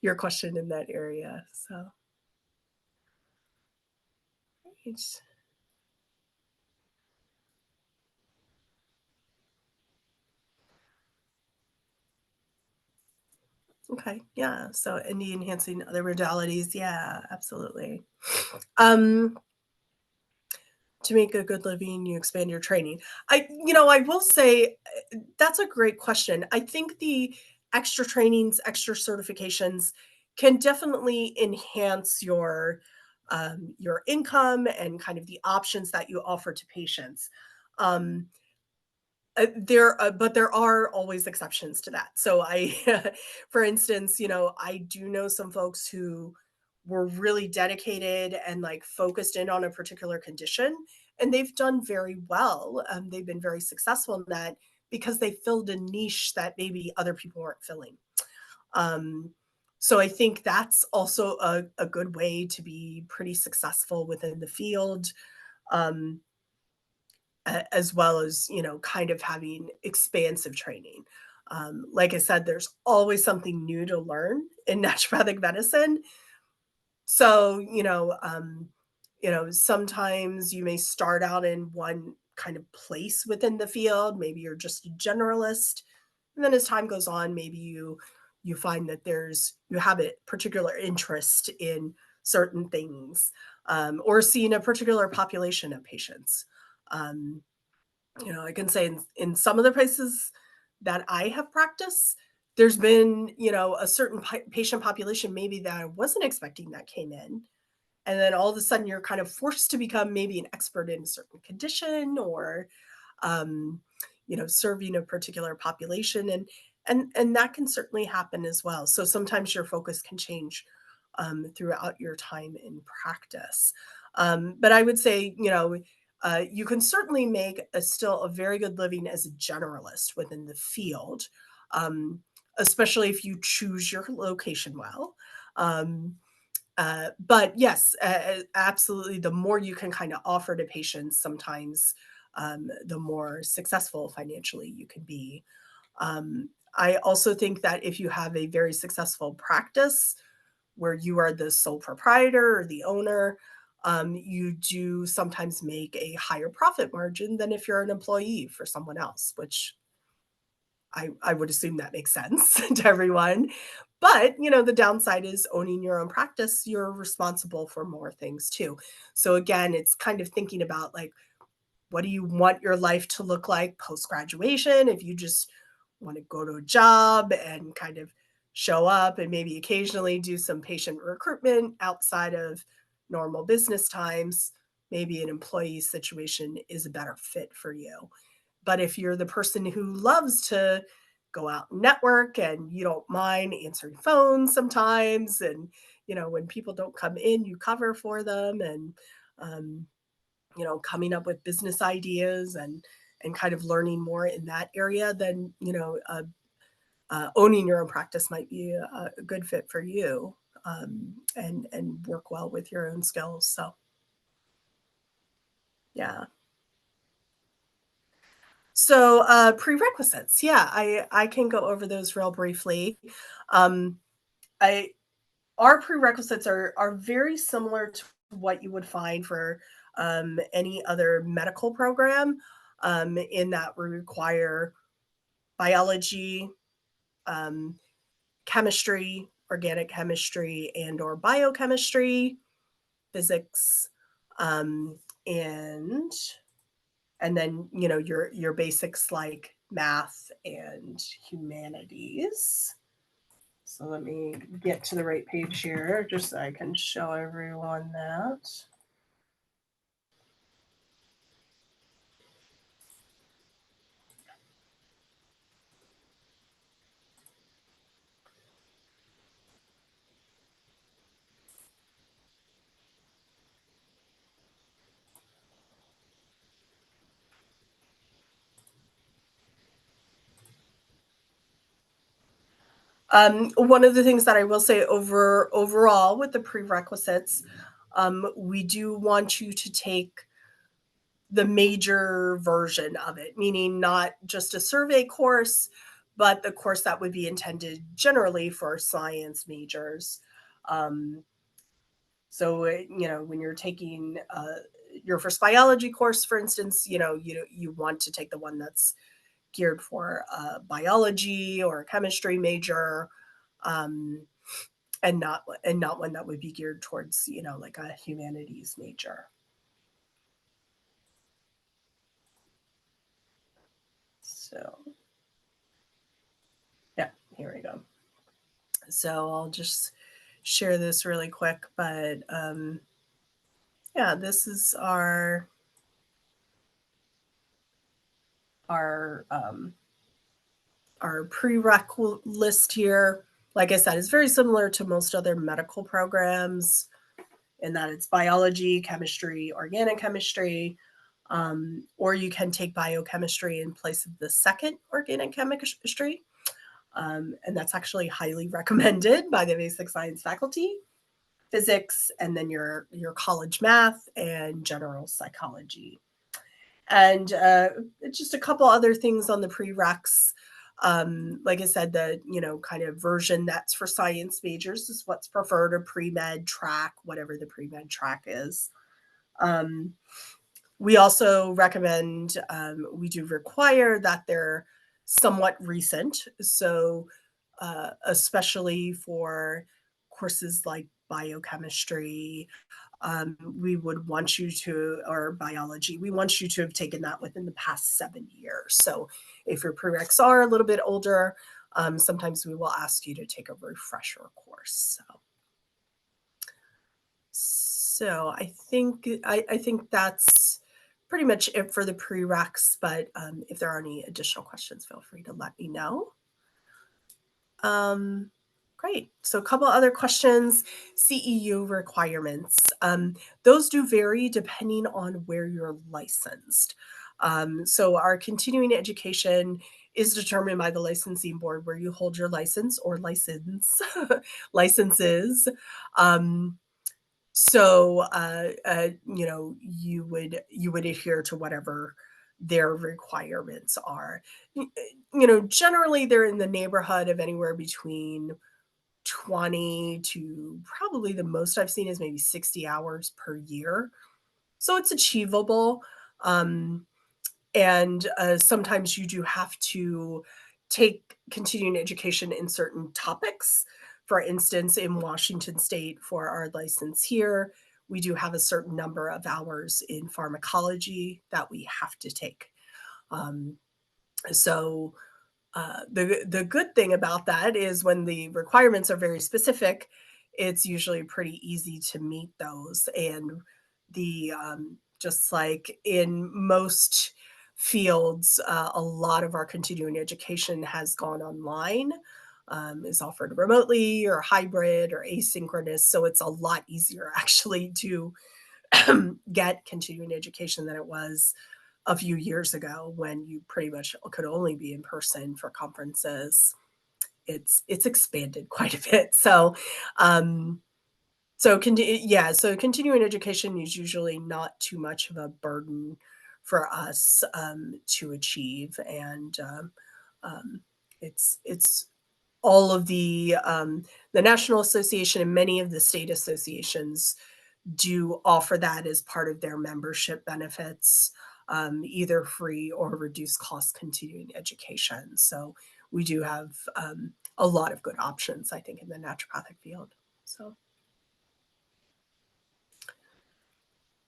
your question in that area. So, great. Okay, yeah. So any enhancing other modalities, yeah, absolutely. Um, to make a good living, you expand your training. I will say, that's a great question. I think the extra trainings, extra certifications can definitely enhance your income and kind of the options that you offer to patients. Um, but there are always exceptions to that. So for instance, I do know some folks who were really dedicated and like focused in on a particular condition, and they've done very well. They've been very successful in that because they filled a niche that maybe other people weren't filling. Um, so I think that's also a good way to be pretty successful within the field. Um, as well as kind of having expansive training. Like I said, there's always something new to learn in naturopathic medicine. So sometimes you may start out in one kind of place within the field. Maybe you're just a generalist, and then as time goes on, maybe you find that you have a particular interest in certain things, or seeing a particular population of patients. Um, I can say in some of the places that I have practiced, there's been, a certain patient population maybe that I wasn't expecting that came in. And then all of a sudden you're kind of forced to become maybe an expert in a certain condition or um, serving a particular population, and that can certainly happen as well. So sometimes your focus can change throughout your time in practice. But I would say, you can certainly make still a very good living as a generalist within the field, um, especially if you choose your location well. Um, but yes, absolutely. The more you can kind of offer to patients, sometimes the more successful financially you can be. I also think that if you have a very successful practice where you are the sole proprietor or the owner, you do sometimes make a higher profit margin than if you're an employee for someone else, which I would assume that makes sense to everyone. But, the downside is owning your own practice, you're responsible for more things too. So again, it's kind of thinking about like, what do you want your life to look like post graduation? If you just want to go to a job and kind of show up and maybe occasionally do some patient recruitment outside of normal business times, maybe an employee situation is a better fit for you. But if you're the person who loves to go out and network and you don't mind answering phones sometimes, and when people don't come in, you cover for them, and um, coming up with business ideas and kind of learning more in that area, then owning your own practice might be a good fit for you, and work well with your own skills. So yeah. So, prerequisites, yeah, I can go over those real briefly. Um, I Our prerequisites are very similar to what you would find for any other medical program, in that we require biology, um, chemistry, organic chemistry, and or biochemistry, physics, um, and then your basics like math and humanities. So let me get to the right page here just so I can show everyone that. One of the things that I will say overall with the prerequisites, we do want you to take the major version of it, meaning not just a survey course, but the course that would be intended generally for science majors. Um, so, when you're taking your first biology course, for instance, you want to take the one that's geared for biology or a chemistry major, um, and not one that would be geared towards like a humanities major. So yeah, here we go. So I'll just share this really quick, but yeah, this is our our prereq list here. Like I said, it's very similar to most other medical programs in that it's biology, chemistry, organic chemistry, or you can take biochemistry in place of the second organic chemistry. And that's actually highly recommended by the basic science faculty, physics, and then your college math and general psychology. And just a couple other things on the prereqs. Like I said, the kind of version that's for science majors is what's preferred, a pre-med track, whatever the pre-med track is. Um, we also recommend, we do require that they're somewhat recent. So, especially for courses like biochemistry, we would want you to, or biology, we want you to have taken that within the past 7 years. So if your prereqs are a little bit older, sometimes we will ask you to take a refresher course. So I think that's pretty much it for the prereqs. But if there are any additional questions, feel free to let me know. Um, Great. So a couple other questions. CEU requirements. Those do vary depending on where you're licensed. So our continuing education is determined by the licensing board where you hold your license or license licenses. Um, you would adhere to whatever their requirements are. Generally they're in the neighborhood of anywhere between 20 to probably the most I've seen is maybe 60 hours per year. So it's achievable. Um, and sometimes you do have to take continuing education in certain topics. For instance, in Washington State, for our license here, we do have a certain number of hours in pharmacology that we have to take. Um, so the good thing about that is when the requirements are very specific, it's usually pretty easy to meet those. And the just like in most fields, a lot of our continuing education has gone online, is offered remotely or hybrid or asynchronous. So it's a lot easier actually to get continuing education than it was a few years ago when you pretty much could only be in person for conferences. It's expanded quite a bit. Um, so continuing education is usually not too much of a burden for us to achieve, and it's all of the National Association and many of the state associations do offer that as part of their membership benefits, either free or reduced cost continuing education. So we do have a lot of good options, I think, in the naturopathic field. So,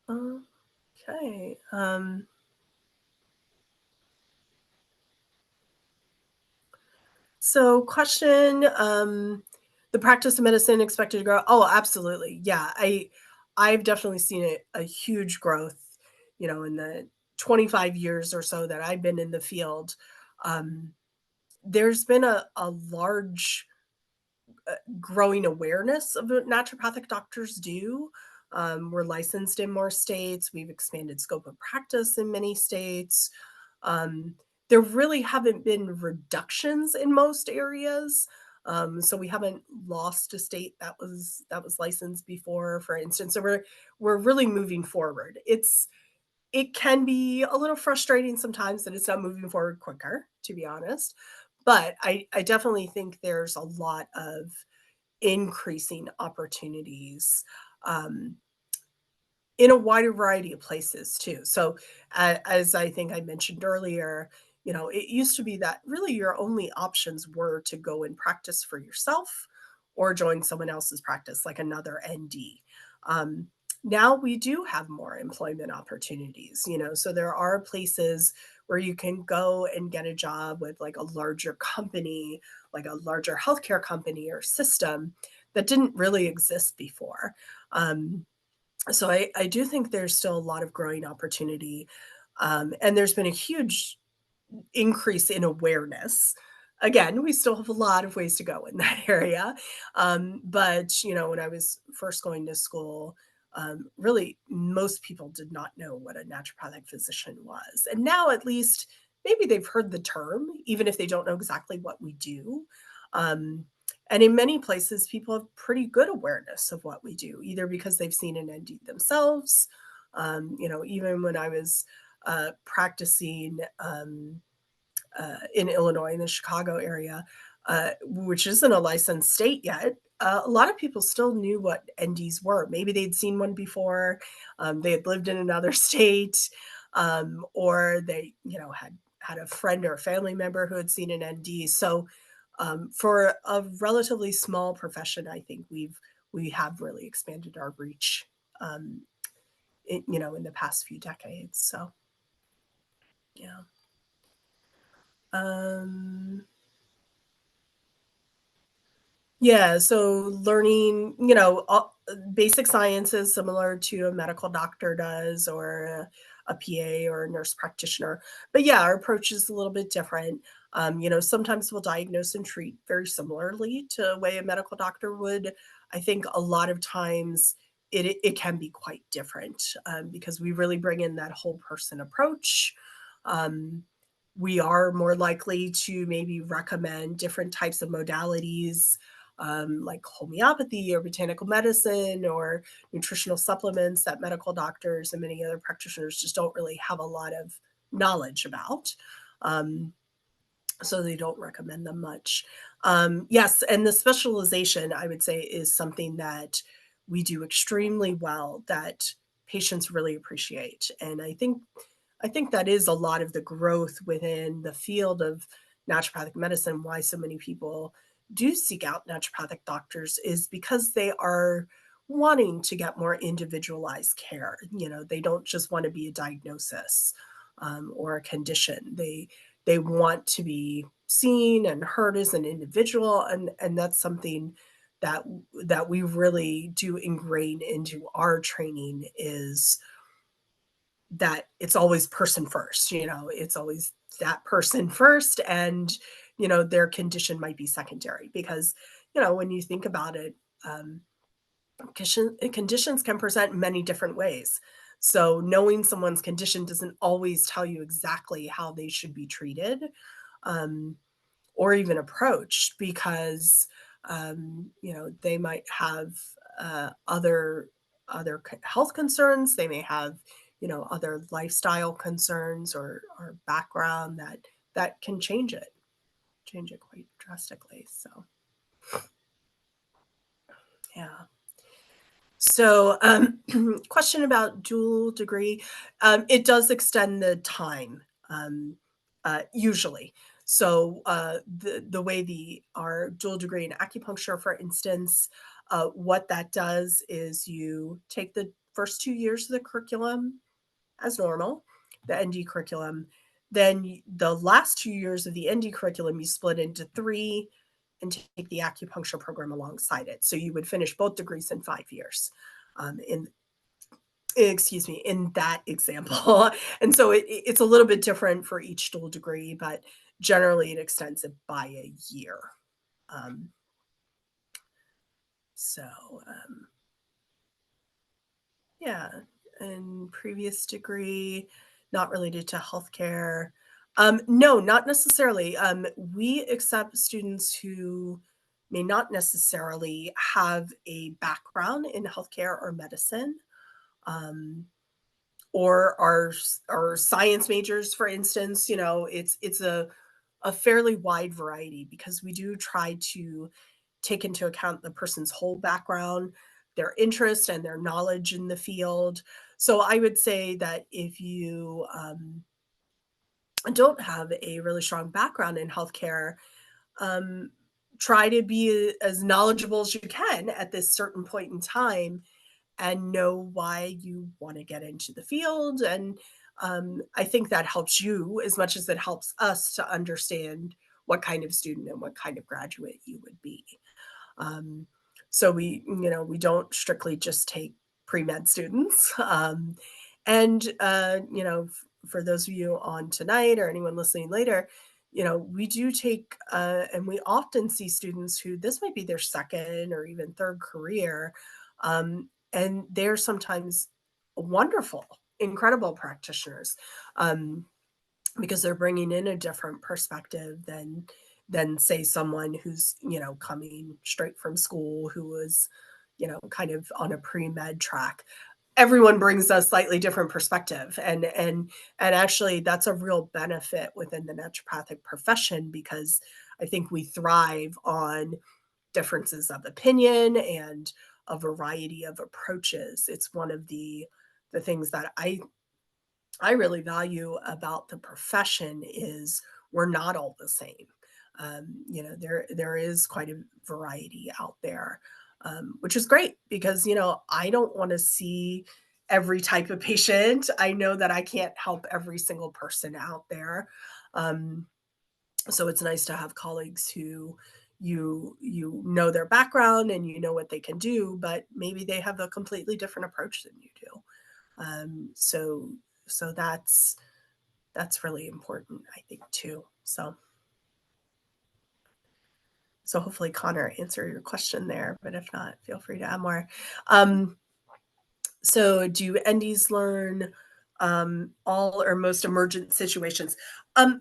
okay. So, question: the practice of medicine expected to grow? Oh, absolutely. Yeah, I've definitely seen a huge growth. In the 25 years or so that I've been in the field, um, there's been a large growing awareness of what naturopathic doctors do. We're licensed in more states. We've expanded scope of practice in many states. Um, there really haven't been reductions in most areas. So we haven't lost a state that was licensed before, for instance. So we're really moving forward. It can be a little frustrating sometimes that it's not moving forward quicker, to be honest. But I definitely think there's a lot of increasing opportunities um, in a wider variety of places too. So, as I think I mentioned earlier, it used to be that really your only options were to go and practice for yourself or join someone else's practice, like another ND. Um, Now we do have more employment opportunities, so there are places where you can go and get a job with like a larger company, like a larger healthcare company or system that didn't really exist before. So I do think there's still a lot of growing opportunity. And there's been a huge increase in awareness. Again, we still have a lot of ways to go in that area. But, when I was first going to school, really most people did not know what a naturopathic physician was. And now at least maybe they've heard the term, even if they don't know exactly what we do. Um, and in many places, people have pretty good awareness of what we do, either because they've seen an ND themselves. Even when I was practicing in Illinois, in the Chicago area, which isn't a licensed state yet, a lot of people still knew what NDs were. Maybe they'd seen one before, they had lived in another state, or they, had a friend or a family member who had seen an ND. So, for a relatively small profession, I think we have really expanded our reach um, in the past few decades. So, yeah. Um, Yeah, so learning, basic sciences similar to a medical doctor does or a PA or a nurse practitioner. But yeah, our approach is a little bit different. Sometimes we'll diagnose and treat very similarly to a way a medical doctor would. I think a lot of times it can be quite different because we really bring in that whole person approach. Um, we are more likely to maybe recommend different types of modalities like homeopathy or botanical medicine or nutritional supplements that medical doctors and many other practitioners just don't really have a lot of knowledge about. Um, so they don't recommend them much. Yes, and the specialization, I would say, is something that we do extremely well that patients really appreciate. And I think that is a lot of the growth within the field of naturopathic medicine, why so many people do seek out naturopathic doctors is because they are wanting to get more individualized care. They don't just want to be a diagnosis or a condition. They want to be seen and heard as an individual, and that's something that that we really do ingrain into our training is that it's always person first, it's always that person first and their condition might be secondary because when you think about it, um, conditions can present many different ways. So knowing someone's condition doesn't always tell you exactly how they should be treated. Um, or even approached because they might have other health concerns. They may have other lifestyle concerns or background that can change it quite drastically. So yeah. So, question about dual degree. It does extend the time, usually. So, the way our dual degree in acupuncture, for instance, what that does is you take the first 2 years of the curriculum as normal, the ND curriculum. Then the last 2 years of the ND curriculum, you split into three and take the acupuncture program alongside it. So you would finish both degrees in 5 years. In excuse me, in that example, and so it's a little bit different for each dual degree, but generally it extends it by a year. Um, so Yeah, and previous degree, not related to healthcare. No, not necessarily. We accept students who may not necessarily have a background in healthcare or medicine, um, or are science majors, for instance. It's a fairly wide variety because we do try to take into account the person's whole background, their interest, and their knowledge in the field. So I would say that if you don't have a really strong background in healthcare, um, try to be as knowledgeable as you can at this certain point in time and know why you want to get into the field. And I think that helps you as much as it helps us to understand what kind of student and what kind of graduate you would be. Um, so we don't strictly just take pre-med students. And for those of you on tonight or anyone listening later, we do take and we often see students who this might be their second or even third career, and they're sometimes wonderful, incredible practitioners. Um, because they're bringing in a different perspective than say someone who's coming straight from school who was kind of on a pre-med track. Everyone brings a slightly different perspective, and actually that's a real benefit within the naturopathic profession because I think we thrive on differences of opinion and a variety of approaches. It's one of the things that I really value about the profession is we're not all the same. There is quite a variety out there. which is great because, I don't want to see every type of patient. I know that I can't help every single person out there. Um, so it's nice to have colleagues who you know their background and you know what they can do, but maybe they have a completely different approach than you do. So that's really important, I think, too. So hopefully Connor answered your question there, but if not, feel free to add more. Um, so do NDs learn all or most emergent situations?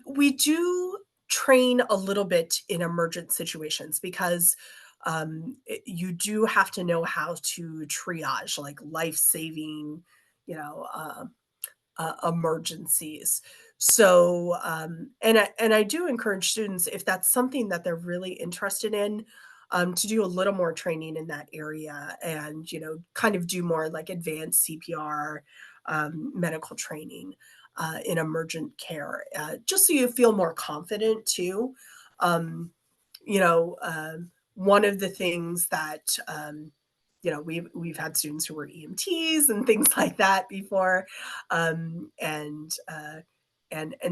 We do train a little bit in emergent situations because you do have to know how to triage like life-saving, you know, emergencies. So, and I do encourage students, if that's something that they're really interested in, to do a little more training in that area and, kind of do more like advanced CPR, medical training in emergent care, just so you feel more confident too. Um, One of the things that, we've had students who were EMTs and things like that before, and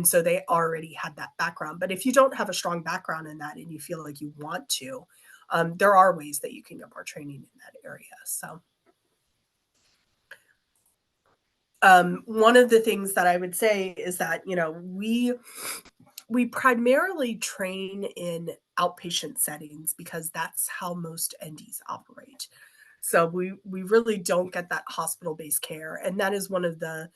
so they already had that background. But if you don't have a strong background in that and you feel like you want to, there are ways that you can get more training in that area. So, one of the things that I would say is that we primarily train in outpatient settings because that's how most NDs operate. So we really don't get that hospital-based care, and that is one of the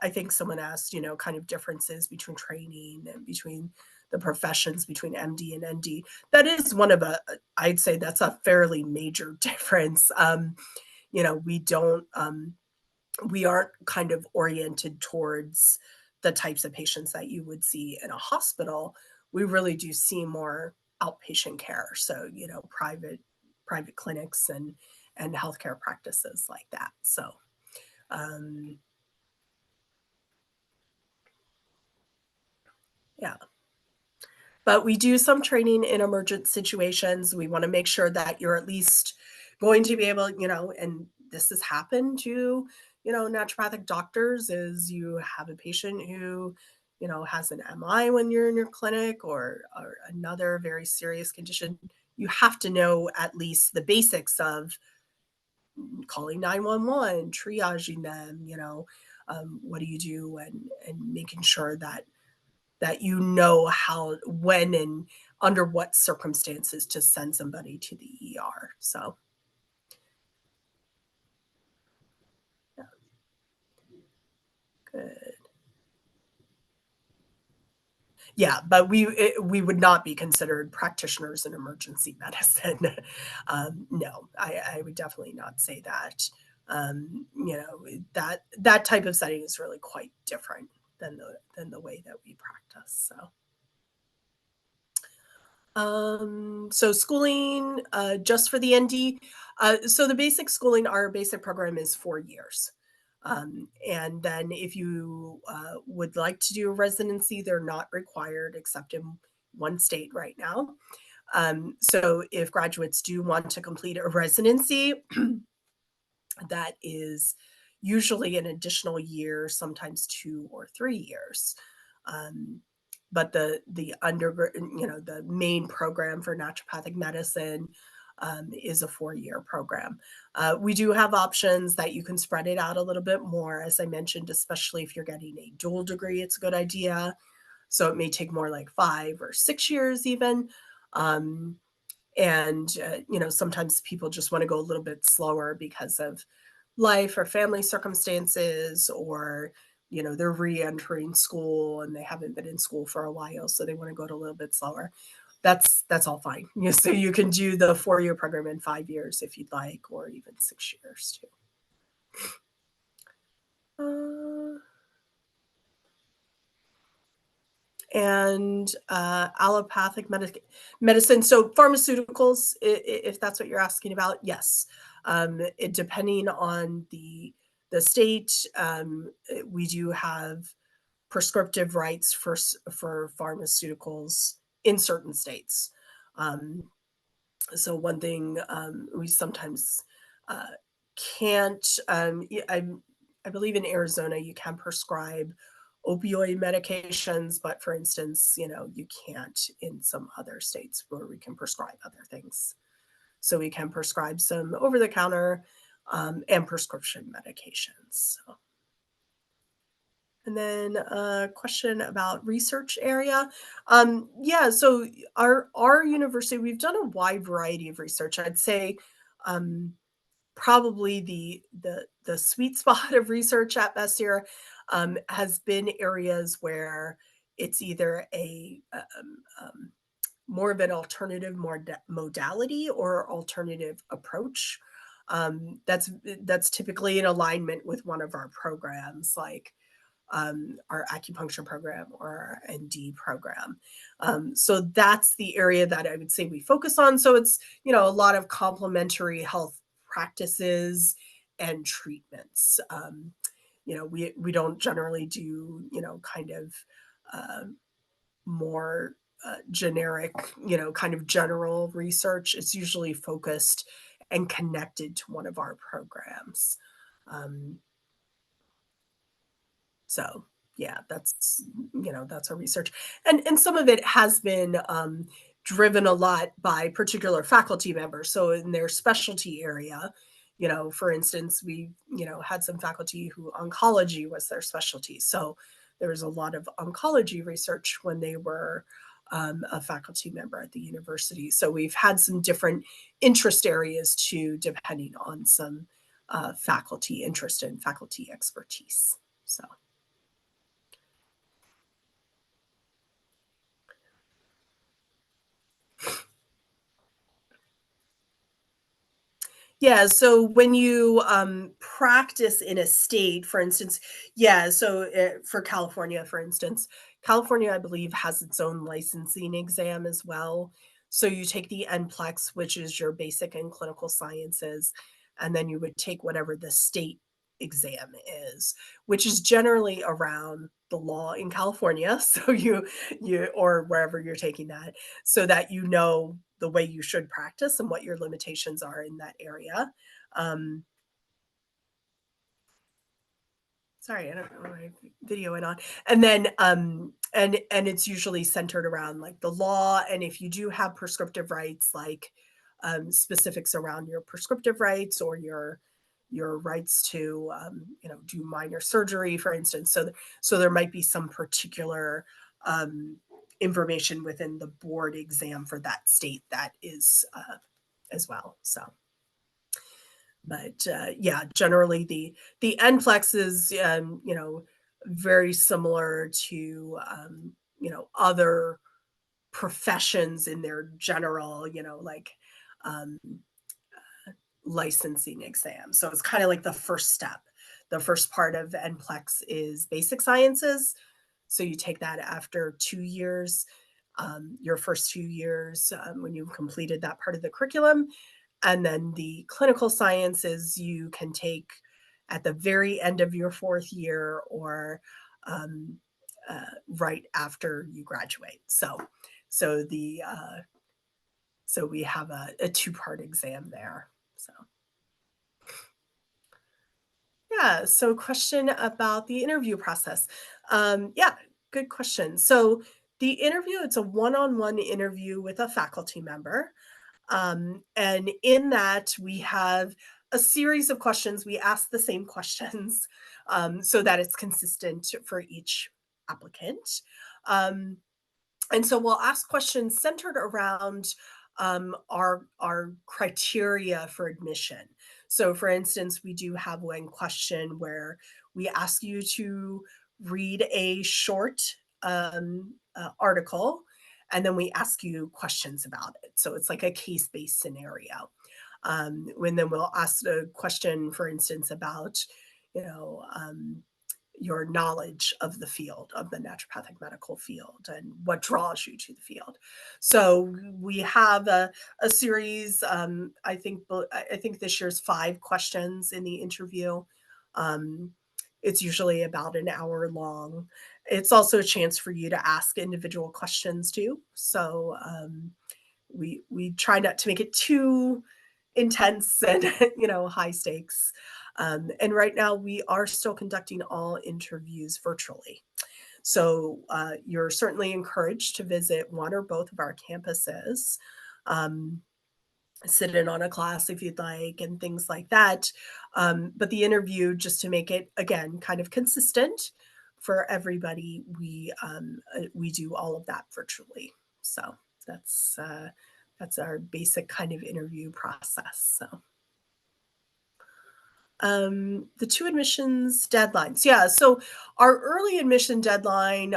I think someone asked, kind of differences between training and between the professions between MD and ND. That is one of I'd say that's a fairly major difference. We don't we aren't kind of oriented towards the types of patients that you would see in a hospital. We really do see more outpatient care. So, private clinics and healthcare practices like that. So, um, yeah. But we do some training in emergent situations. We want to make sure that you're at least going to be able, and this has happened to, naturopathic doctors, is you have a patient who, has an MI when you're in your clinic, or another very serious condition. You have to know at least the basics of calling 911, triaging them, what do you do, and making sure that you know how, when, and under what circumstances to send somebody to the ER. So, yeah, good. Yeah, but we would not be considered practitioners in emergency medicine. No, I would definitely not say that. That type of setting is really quite different than the way that we practice. So schooling, just for the ND. So the basic schooling, our basic program is 4 years. And then if you would like to do a residency, they're not required except in one state right now. So if graduates do want to complete a residency, that is usually an additional year, sometimes 2 or 3 years. Um, but the the main program for naturopathic medicine is a 4-year program. We do have options that you can spread it out a little bit more, as I mentioned, especially if you're getting a dual degree, it's a good idea. So it may take more like 5 or 6 years even. Um, and sometimes people just want to go a little bit slower because of life or family circumstances, or they're re-entering school and they haven't been in school for a while, so they want to go a little bit slower. That's all fine. So you can do the 4-year program in 5 years if you'd like, or even 6 years too. And allopathic medicine. So pharmaceuticals, if that's what you're asking about, yes. Depending on the state, we do have prescriptive rights for pharmaceuticals in certain states. Um, So one thing we sometimes uh, can't, I believe in Arizona you can prescribe opioid medications, but for instance, you can't in some other states where we can prescribe other things. So we can prescribe some over the counter and prescription medications. So. And then a question about research area. Yeah, so our university, we've done a wide variety of research. I'd say um, probably the sweet spot of research at Bastyr has been areas where it's either a more of an alternative modality or alternative approach. That's typically in alignment with one of our programs, like our acupuncture program or our ND program. So that's the area that I would say we focus on. So it's, a lot of complementary health practices and treatments. We don't generally do, kind of uh, more generic, kind of general research. It's usually focused and connected to one of our programs. Um, So, yeah, that's our research. And some of it has been driven a lot by particular faculty members. So in their specialty area, for instance, we, had some faculty who oncology was their specialty. So there was a lot of oncology research when they were a faculty member at the university. So we've had some different interest areas too, depending on some faculty interest and faculty expertise. So. Yeah, so when you, practice in a state, for instance, yeah, so, for California, for instance, California, I believe, has its own licensing exam as well. So you take the NPLEX, which is your basic and clinical sciences, and then you would take whatever the state exam is, which is generally around the law in California. So you or wherever you're taking that, so that the way you should practice and what your limitations are in that area. Um, Sorry, I don't know my video went on. And then and it's usually centered around like the law. And if you do have prescriptive rights, like specifics around your prescriptive rights or your rights to do minor surgery, for instance. So there might be some particular um, information within the board exam for that state that is as well. So, but yeah, generally the NPLEX is very similar to other professions in their general like um, licensing exam. So it's kind of like the first step. The first part of NPLEX is basic sciences. So you take that after 2 years, your first 2 years when you've completed that part of the curriculum. And then the clinical sciences you can take at the very end of your fourth year or um, right after you graduate. So the so we have a two-part exam there. So yeah. So question about the interview process. Yeah, good question. So the interview, it's a one-on-one interview with a faculty member. And in that, we have a series of questions. We ask the same questions so that it's consistent for each applicant. Um, and so we'll ask questions centered around our criteria for admission. So, for instance, we do have one question where we ask you to read a short article, and then we ask you questions about it. So it's like a case-based scenario. When then we'll ask a question, for instance, about you know um, your knowledge of the field, of the naturopathic medical field, and what draws you to the field. So we have a series. I think this year's 5 questions in the interview. Um, it's usually about an hour long. It's also a chance for you to ask individual questions too. So we try not to make it too intense and high stakes. And right now we are still conducting all interviews virtually. So you're certainly encouraged to visit one or both of our campuses. Um, Sit in on a class if you'd like and things like that. But the interview, just to make it again kind of consistent for everybody, we do all of that virtually. So that's uh, that's our basic kind of interview process. So the two admissions deadlines, yeah. So our early admission deadline,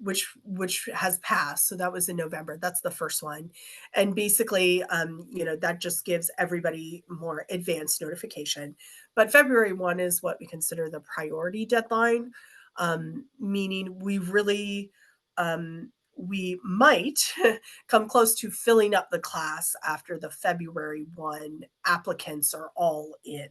which has passed. So that was in November. That's the first one, and basically, that just gives everybody more advanced notification. But February 1 is what we consider the priority deadline, meaning we might come close to filling up the class after the February 1 applicants are all in.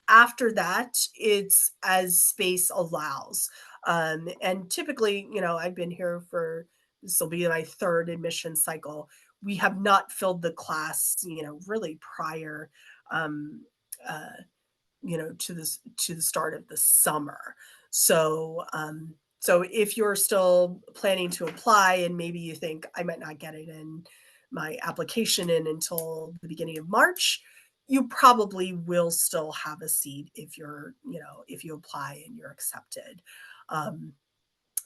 After that, it's as space allows. And typically, I've been here for this will be my third admission cycle. We have not filled the class, really prior um, uh, to the start of the summer. So if you're still planning to apply and maybe you think I might not get it in my application in until the beginning of March, you probably will still have a seat if you apply and you're accepted. Um,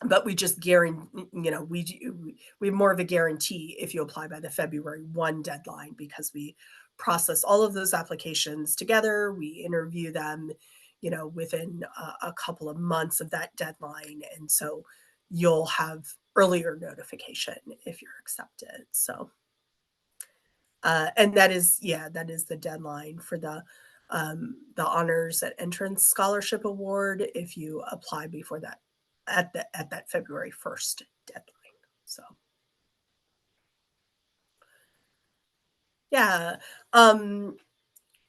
but we just guarantee, we have more of a guarantee if you apply by the February 1 deadline, because we process all of those applications together. We interview them, within a couple of months of that deadline. And so you'll have earlier notification if you're accepted. So, and that is, yeah, that is the deadline for the honors at entrance scholarship award if you apply before that at that February 1 deadline. So yeah. Um,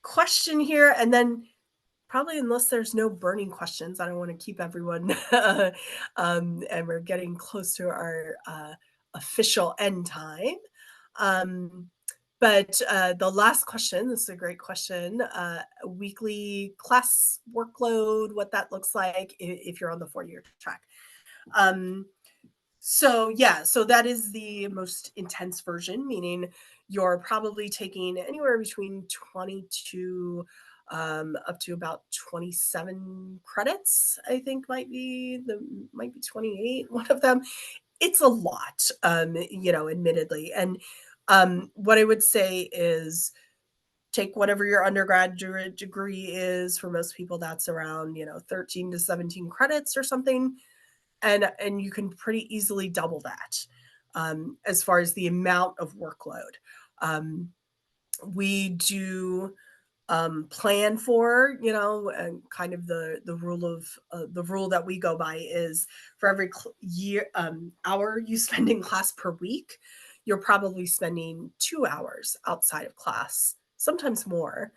Question here, and then probably, unless there's no burning questions, I don't want to keep everyone. And we're getting close to our official end time. Um, but the last question, this is a great question. Weekly class workload, what that looks like if you're on the 4-year track. Um, so yeah, so that is the most intense version, meaning you're probably taking anywhere between 22 up to about 27 credits. I think might be 28, one of them. It's a lot, admittedly. And what I would say is take whatever your undergraduate degree is. For most people, that's around 13 to 17 credits or something, and you can pretty easily double that as far as the amount of workload. Um, we do plan for, and kind of the rule that we go by is for every year hour you spend in class per week, you're probably spending 2 hours outside of class, sometimes more,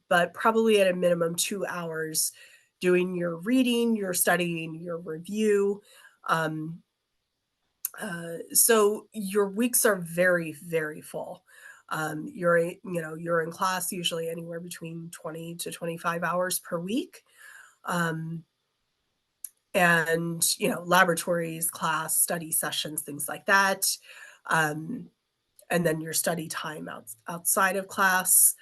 but probably at a minimum 2 hours doing your reading, your studying, your review. Um, so your weeks are very, very full. You're in class usually anywhere between 20 to 25 hours per week. Um, and, laboratories, class, study sessions, things like that. Um, and then your study time outside of class.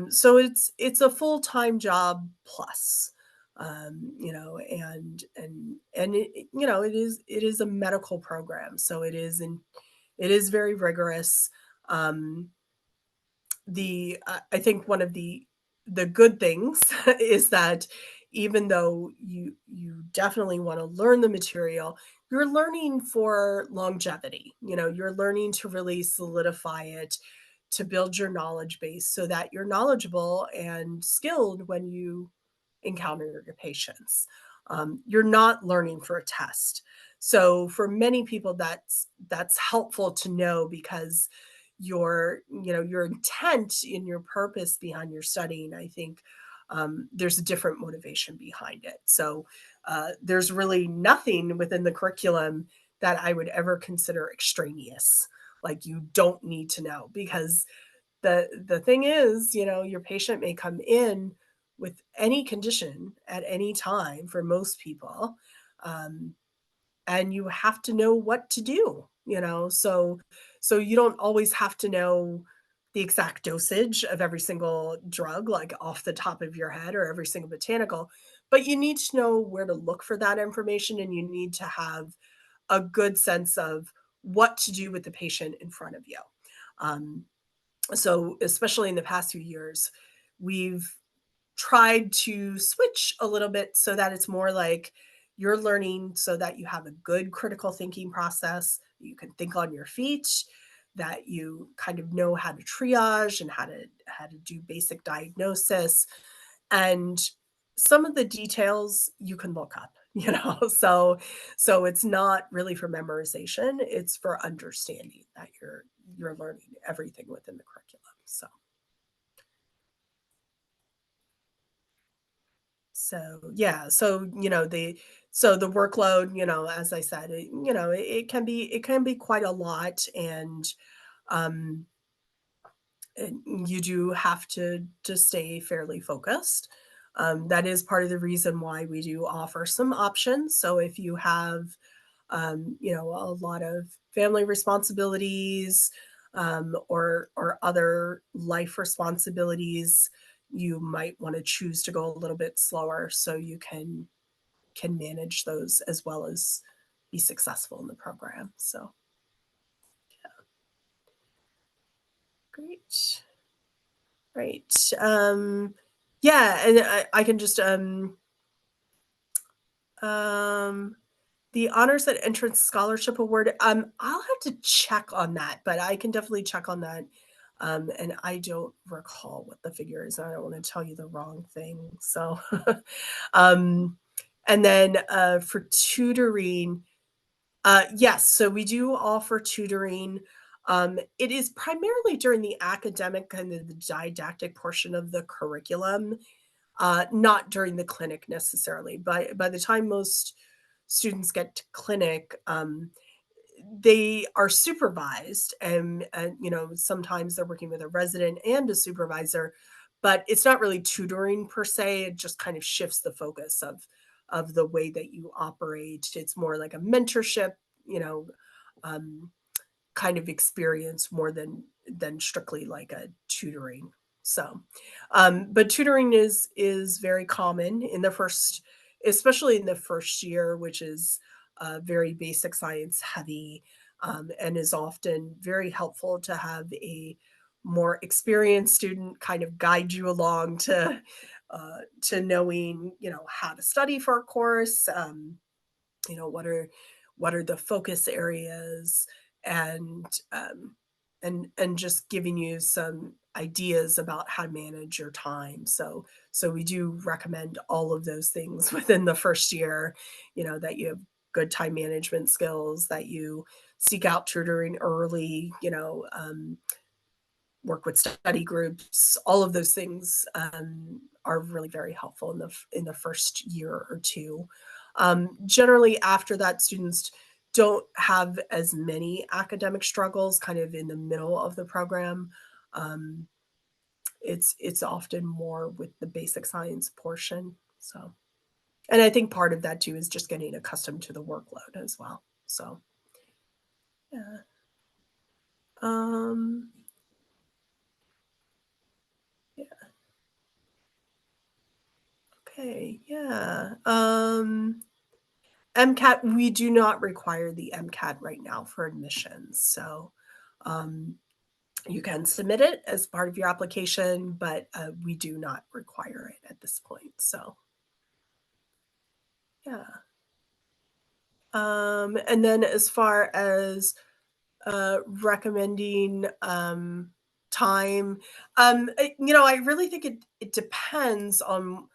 So it's a full-time job plus, and it is a medical program, so it is very rigorous. Um, the I think one of the good things is that even though you definitely want to learn the material, you're learning for longevity. You're learning to really solidify it, to build your knowledge base so that you're knowledgeable and skilled when you encounter your patients. You're not learning for a test. So for many people, that's helpful to know, because your intent and your purpose behind your studying, I think there's a different motivation behind it. So there's really nothing within the curriculum that I would ever consider extraneous. Like you don't need to know because the thing is, your patient may come in with any condition at any time for most people. Um, and you have to know what to do, so you don't always have to know the exact dosage of every single drug like off the top of your head or every single botanical, but you need to know where to look for that information and you need to have a good sense of what to do with the patient in front of you. um, so especially in the past few years, we've tried to switch a little bit so that it's more like you're learning so that you have a good critical thinking process, you can think on your feet, that you kind of know how to triage and how to do basic diagnosis, and some of the details you can look up, so it's not really for memorization, it's for understanding that you're learning everything within the curriculum. So yeah, so the workload, as I said, it can be quite a lot, um, and you do have to stay fairly focused. That is part of the reason why we do offer some options. So if you have, a lot of family responsibilities, or other life responsibilities, you might want to choose to go a little bit slower so you can manage those as well as be successful in the program. So great, great. Yeah, and I can just um, the honors at entrance scholarship award. I'll have to check on that, but I can definitely check on that. And I don't recall what the figure is. I don't want to tell you the wrong thing. So, um, and then for tutoring, yes, so we do offer tutoring. It is primarily during the academic kind of the didactic portion of the curriculum, not during the clinic necessarily. By the time most students get to clinic, they are supervised, and sometimes they're working with a resident and a supervisor, but it's not really tutoring per se. It just kind of shifts the focus of the way that you operate. It's more like a mentorship, you know, um, kind of experience more than strictly like a tutoring. So, but tutoring is very common in the first, especially in the first year, which is very basic science heavy, and is often very helpful to have a more experienced student kind of guide you along to knowing how to study for a course. What are the focus areas, and and just giving you some ideas about how to manage your time. So we do recommend all of those things within the first year, that you have good time management skills, that you seek out tutoring early, work with study groups. All of those things are really very helpful in the first year or two. Generally, after that, students don't have as many academic struggles. Kind of in the middle of the program, um, it's often more with the basic science portion. So, and I think part of that too is just getting accustomed to the workload as well. So, yeah. Um, yeah. Okay. Yeah. MCAT, we do not require the MCAT right now for admissions. So um, you can submit it as part of your application, but we do not require it at this point. So yeah. And then as far as recommending time, I really think it depends on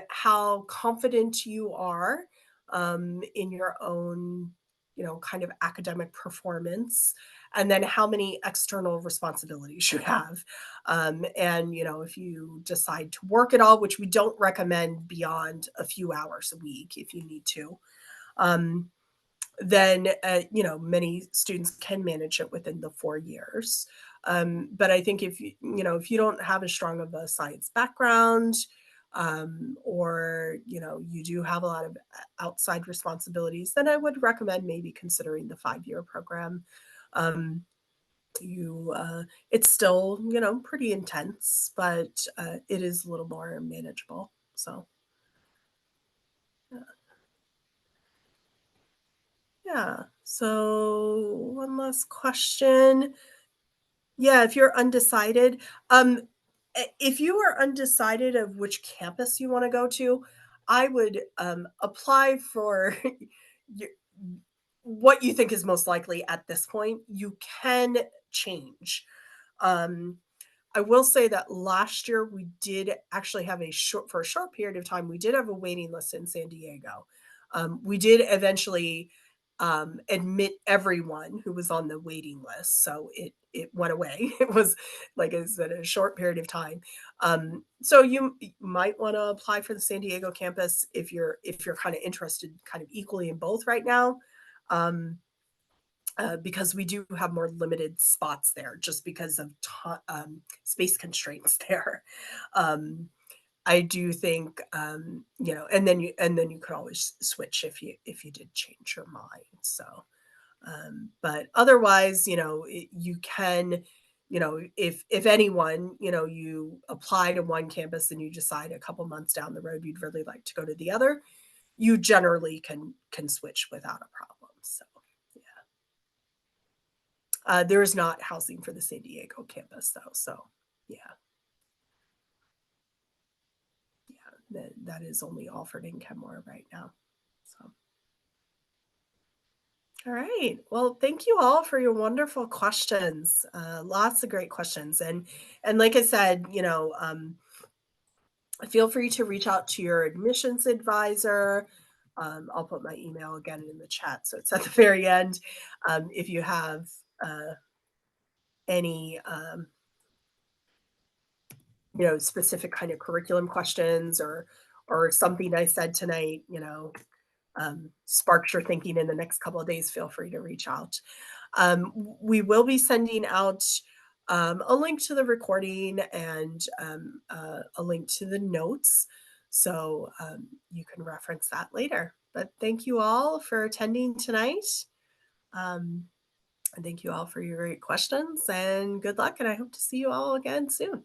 how confident you are in your own, kind of academic performance, and then how many external responsibilities you have. And, if you decide to work at all, which we don't recommend beyond a few hours a week if you need to. Um, then many students can manage it within the 4 years. But I think if you don't have as strong of a science background, or you do have a lot of outside responsibilities, then I would recommend maybe considering the 5 year program. Um, you It's still pretty intense, but it is a little more manageable. So yeah. Yeah. So one last question. Yeah, if you're undecided, if you are undecided of which campus you want to go to, I would apply for your, what you think is most likely at this point. You can change. Um, I will say that last year we did actually have for a short period of time, we did have a waiting list in San Diego. We did eventually admit everyone who was on the waiting list, so it went away. It was, like I said, a short period of time. So you might want to apply for the San Diego campus if you're kind of interested, kind of equally in both right now. Um, because we do have more limited spots there just because of space constraints there. Um, I do think, and then you could always switch if you did change your mind. So, but otherwise, you can, if anyone, you apply to one campus and you decide a couple months down the road you'd really like to go to the other, you generally can switch without a problem. So. There is not housing for the San Diego campus, though. So, yeah, yeah, that is only offered in Kenmore right now. So, all right. Well, thank you all for your wonderful questions. Lots of great questions, and like I said, feel free to reach out to your admissions advisor. I'll put my email again in the chat, so it's at the very end. If you have any specific kind of curriculum questions, or something I said tonight, sparks your thinking in the next couple of days, feel free to reach out. We will be sending out a link to the recording and a link to the notes. So you can reference that later. But thank you all for attending tonight. And thank you all for your great questions, and good luck. And I hope to see you all again soon.